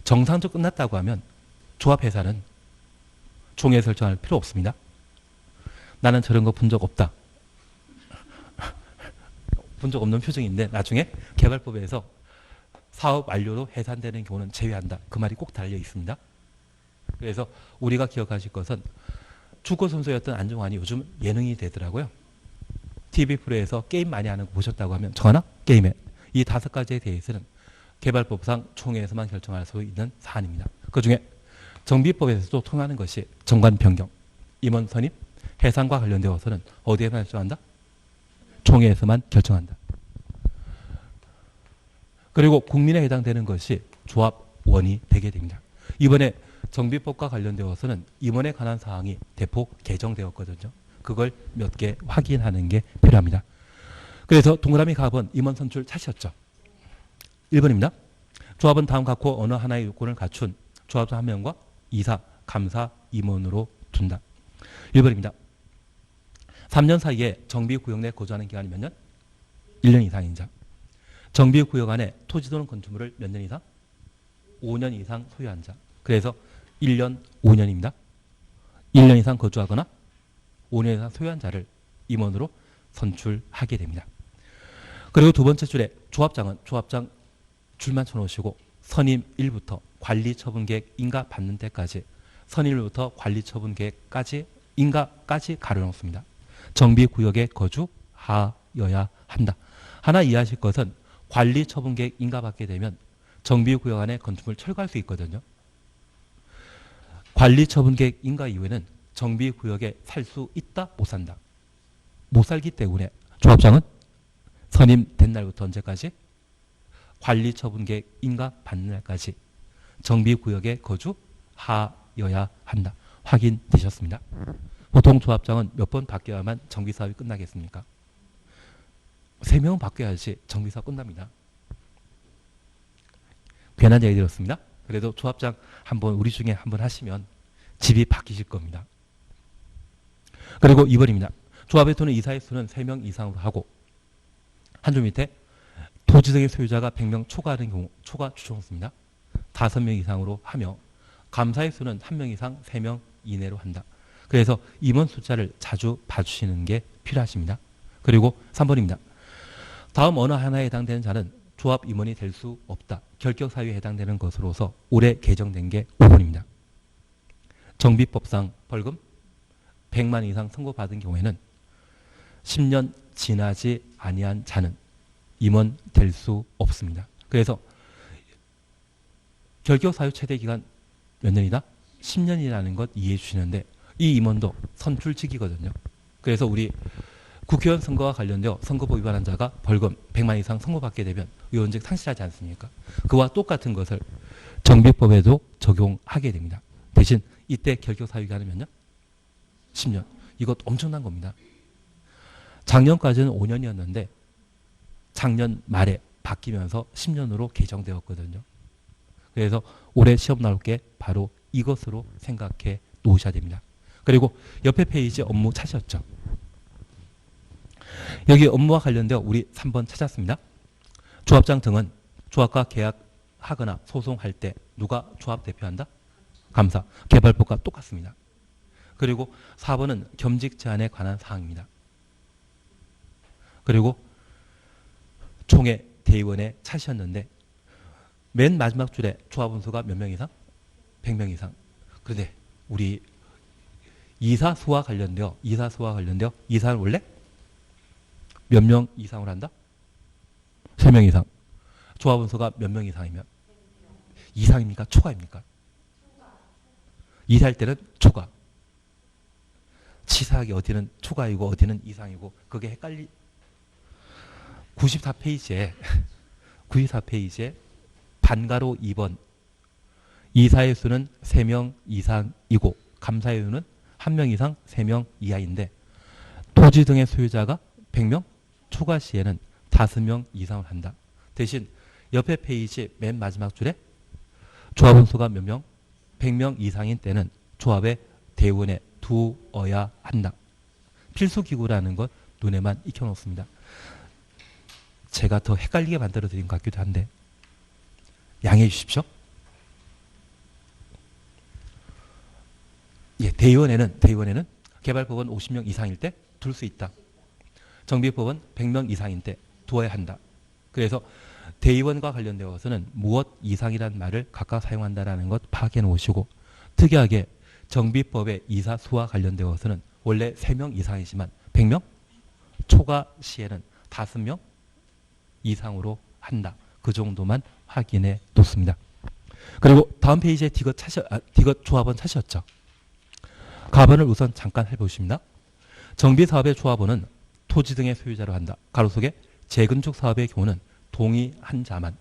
정상적으로 끝났다고 하면 조합 해산은 총회에서 결정할 필요 없습니다. 나는 저런 거 본 적 없다. 본 적 없는 표정인데 나중에 개발법에서 사업 완료로 해산되는 경우는 제외한다. 그 말이 꼭 달려 있습니다. 그래서 우리가 기억하실 것은 축구 선수였던 안정환이 요즘 예능이 되더라고요. TV 프로에서 게임 많이 하는 거 보셨다고 하면 전화 게임에 이 5가지에 대해서는 개발법상 총회에서만 결정할 수 있는 사안입니다. 그중에 정비법에서도 통하는 것이 정관 변경, 임원 선임, 해산과 관련되어서는 어디에만 결정한다? 총회에서만 결정한다. 그리고 국민에 해당되는 것이 조합원이 되게 됩니다. 이번에 정비법과 관련되어서는 임원에 관한 사항이 대폭 개정되었거든요. 그걸 몇 개 확인하는 게 필요합니다. 그래서 동그라미 갑은 임원 선출 찾으셨죠? 1번입니다. 조합은 다음 각호 어느 하나의 요건을 갖춘 조합장 1명과 이사, 감사, 임원으로 둔다. 1번입니다. 3년 사이에 정비구역 내 거주하는 기간이 몇 년? 1년 이상인 자. 정비구역 안에 토지 또는 건축물을 몇 년 이상? 5년 이상 소유한 자. 그래서 1년, 5년입니다. 1년 이상 거주하거나 5년 이상 소유한 자를 임원으로 선출하게 됩니다. 그리고 두 번째 줄에 조합장은 조합장 줄만 쳐놓으시고 선임 1부터 관리처분계획 인가 받는 때까지 선임 1부터 관리처분계획까지 인가까지 가려놓습니다. 정비구역에 거주하여야 한다. 하나 이해하실 것은 관리처분계획 인가받게 되면 정비구역 안에 건축물 철거할 수 있거든요. 관리처분계획 인가 이후에는 정비구역에 살 수 있다, 못 산다. 못 살기 때문에 조합장은 선임된 날부터 언제까지? 관리처분계획 인가 받는 날까지 정비구역에 거주하여야 한다. 확인되셨습니다. 보통 조합장은 몇 번 바뀌어야만 정비사업이 끝나겠습니까? 3명은 바뀌어야지 정비사업 끝납니다. 괜한 얘기 들었습니다. 그래도 조합장 한번 우리 중에 한번 하시면 집이 바뀌실 겁니다. 그리고 2번입니다. 조합의 토는 이사의 수는 3명 이상으로 하고 한 줄 밑에 토지 등의 소유자가 100명 초과하는 경우 초과 추천습니다. 5명 이상으로 하며 감사의 수는 1명 이상 3명 이내로 한다. 그래서 임원 숫자를 자주 봐주시는 게 필요하십니다. 그리고 3번입니다. 다음 어느 하나에 해당되는 자는 조합 임원이 될 수 없다. 결격 사유에 해당되는 것으로서 올해 개정된 게 5번입니다. 정비법상 벌금 100만 이상 선고받은 경우에는 10년 지나지 아니한 자는 임원 될 수 없습니다. 그래서 결격 사유 최대 기간 몇 년이다? 10년이라는 것 이해해 주시는데 이 임원도 선출직이거든요. 그래서 우리 국회의원 선거와 관련되어 선거법 위반한 자가 벌금 100만 이상 선고받게 되면 의원직 상실하지 않습니까? 그와 똑같은 것을 정비법에도 적용하게 됩니다. 대신 이때 결격 사유 기간은 몇 년? 10년. 이것 엄청난 겁니다. 작년까지는 5년이었는데 작년 말에 바뀌면서 10년으로 개정되었거든요. 그래서 올해 시험 나올 게 바로 이것으로 생각해 놓으셔야 됩니다. 그리고 옆에 페이지 업무 찾으셨죠? 여기 업무와 관련되어 우리 3번 찾았습니다. 조합장 등은 조합과 계약하거나 소송할 때 누가 조합 대표한다? 감사. 개발법과 똑같습니다. 그리고 4번은 겸직 제한에 관한 사항입니다. 그리고 총회 대의원에 차셨는데 맨 마지막 줄에 조합원수가 몇 명 이상? 100명 이상. 그런데 우리 이사수와 관련되어 이사는 원래 몇 명 이상으로 한다? 3명 이상. 조합원수가 몇 명 이상이면? 이상입니까? 초과입니까? 이사할 때는 초과. 치사하게 어디는 초과이고 어디는 이상이고 그게 헷갈리 94페이지에 반가로 2번 이사의 수는 3명 이상이고 감사의 수는 1명 이상 3명 이하인데 토지 등의 소유자가 100명 초과 시에는 5명 이상을 한다. 대신 옆에 페이지 맨 마지막 줄에 조합원 수가 몇 명? 100명 이상인 때는 조합의 대원에 두어야 한다. 필수기구라는 것 눈에만 익혀놓습니다. 제가 더 헷갈리게 만들어드린 것 같기도 한데 양해해 주십시오. 예, 대의원에는 개발법은 50명 이상일 때 둘 수 있다. 정비법은 100명 이상인 때 두어야 한다. 그래서 대의원과 관련되어서는 무엇 이상이라는 말을 각각 사용한다는 것 파악해 놓으시고 특이하게 정비법의 이사 수와 관련되어서는 원래 3명 이상이지만 100명 초과 시에는 5명 이상으로 한다. 그 정도만 확인해 놓습니다. 그리고 다음 페이지에 디귿 조합원 찾으셨죠? 가번을 우선 잠깐 해보십니다. 정비사업의 조합원은 토지 등의 소유자로 한다. 가로 속에 재건축 사업의 경우는 동의한 자만.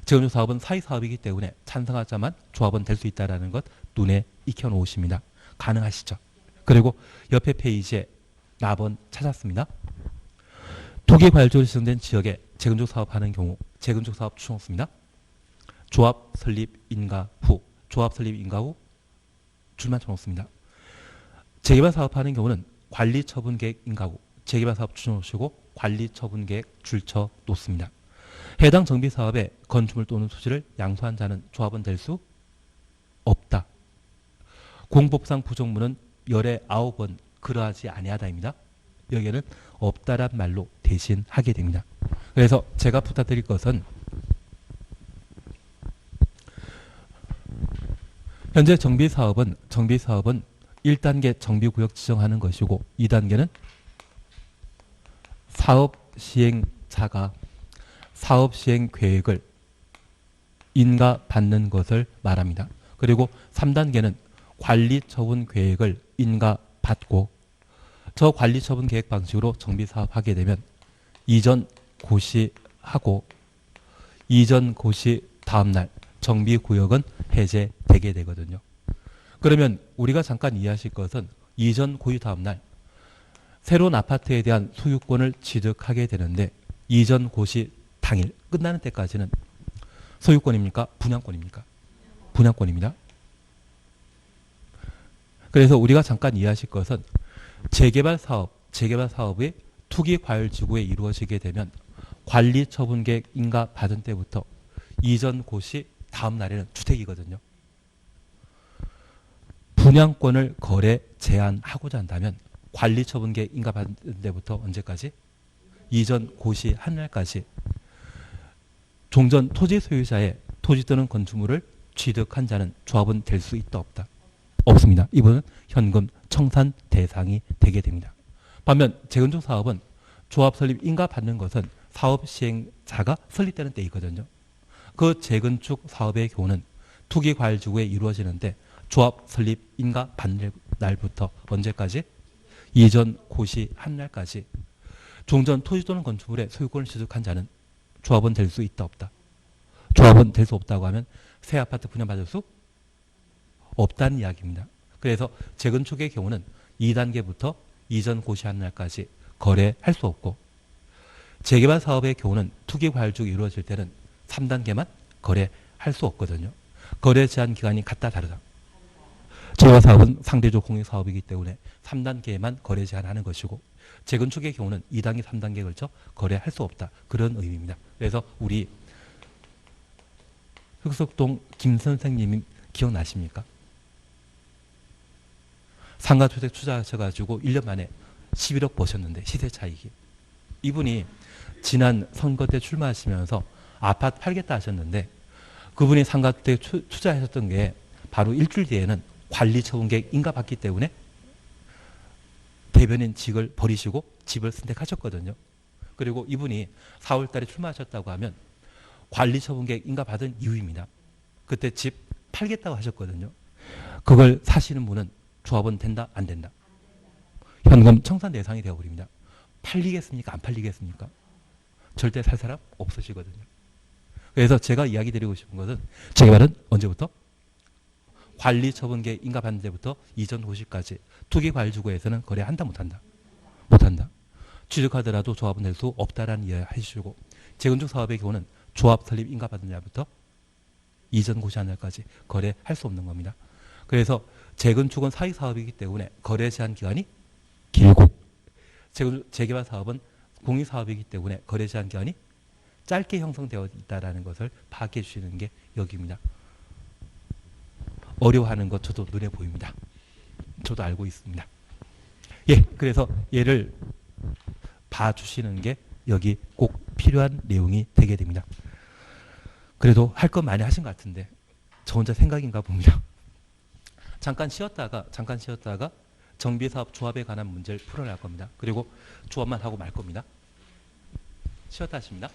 재건축 사업은 사익사업이기 때문에 찬성한 자만 조합원 될 수 있다는 것 눈에 익혀놓으십니다. 가능하시죠? 그리고 옆에 페이지에 나번 찾았습니다. 토기 발전이 지정된 지역에 재건축 사업하는 경우 재건축 사업 추천없습니다. 조합 설립 인가 후, 조합 설립 인가 후 줄만 쳐놓습니다. 재개발 사업하는 경우는 관리 처분 계획 인가 후, 재개발 사업 줄여놓으시고 관리 처분 계획 줄쳐 놓습니다. 해당 정비 사업에 건축물 또는 토지를 양수한 자는 조합원 될 수 없다. 공법상 부정문은 열의 9번 그러하지 아니하다입니다. 여기에는 없다란 말로 대신하게 됩니다. 그래서 제가 부탁드릴 것은 현재 정비사업은 1단계 정비구역 지정하는 것이고 2단계는 사업시행자가 사업시행 인가받는 것을 말합니다. 그리고 3단계는 관리처분 계획을 인가받고 저 관리처분 계획 방식으로 정비사업하게 되면 이전 고시하고 이전 고시 다음날 정비구역은 해제되게 되거든요. 그러면 우리가 잠깐 이해하실 것은 이전 고시 다음날 새로운 아파트에 대한 소유권을 취득하게 되는데 이전 고시 당일 끝나는 때까지는 소유권입니까? 분양권입니까? 분양권입니다. 그래서 우리가 잠깐 이해하실 것은 재개발 사업의 투기 과열 지구에 이루어지게 되면 관리 처분 계획 인가 받은 때부터 이전 고시 다음 날에는 주택이거든요. 분양권을 거래 제한하고자 한다면 관리 처분 계획 인가 받은 때부터 언제까지? 이전 고시 한 날까지 종전 토지 소유자의 토지 또는 건축물을 취득한 자는 조합은 될 수 있다 없다? 없습니다. 이분은 현금 청산 대상이 되게 됩니다. 반면 재건축 사업은 조합 설립 인가 받는 것은 사업 시행자가 설립되는 때이거든요. 그 재건축 사업의 경우는 투기 과열 지구에 이루어지는데 조합 설립 인가 받는 날부터 언제까지? 이전 고시 한 날까지 종전 토지 또는 건축물의 소유권을 취득한 자는 조합은 될 수 있다 없다? 조합은 될 수 없다고 하면 새 아파트 분양받을 수 없다는 이야기입니다. 그래서 재건축의 경우는 2단계부터 이전 고시하는 날까지 거래할 수 없고 재개발 사업의 경우는 투기 과열적이 이루어질 때는 3단계만 거래할 수 없거든요. 거래 제한 기간이 같다 다르다. 재개발 사업은 상대적 공익사업이기 때문에 3단계에만 거래 제한하는 것이고 재건축의 경우는 2단계, 3단계에 걸쳐 거래할 수 없다. 그런 의미입니다. 그래서 우리 흑석동 김 선생님 기억나십니까? 상가주택 투자하셔가지고 1년 만에 11억 버셨는데 시세 차익이. 이분이 지난 선거 때 출마하시면서 아파트 팔겠다 하셨는데 그분이 상가주택 투자하셨던 게 바로 일주일 뒤에는 관리처분계획 인가받기 때문에 대변인직을 버리시고 집을 선택하셨거든요. 그리고 이분이 4월 달에 출마하셨다고 하면 관리처분계획 인가받은 이유입니다. 그때 집 팔겠다고 하셨거든요. 그걸 사시는 분은 조합은 된다 안 된다? 현금 청산 대상이 되어버립니다. 팔리겠습니까? 안 팔리겠습니까? 절대 살 사람 없으시거든요. 그래서 제가 이야기 드리고 싶은 것은 재개발은 언제부터? 관리처분계획 인가받는 데부터 이전 고시까지 투기과열지구에서는 거래한다 못한다? 못한다. 취득하더라도 조합은 될 수 없다라는 이해 해주시고 재건축 사업의 경우는 조합 설립 인가받은 날부터 이전 고시한 날까지 거래할 수 없는 겁니다. 그래서 재건축은 사익사업이기 때문에 거래 제한 기간이 길고 재개발 사업은 공익사업이기 때문에 거래 제한 기간이 짧게 형성되어 있다는 것을 파악해 주시는 게 여기입니다. 어려워하는 것 저도 눈에 보입니다. 저도 알고 있습니다. 예, 그래서 얘를 봐주시는 게 여기 꼭 필요한 내용이 되게 됩니다. 그래도 할 건 많이 하신 것 같은데 저 혼자 생각인가 봅니다. 잠깐 쉬었다가 정비사업 조합에 관한 문제를 풀어낼 겁니다. 그리고 조합만 하고 말 겁니다. 쉬었다 하십니다.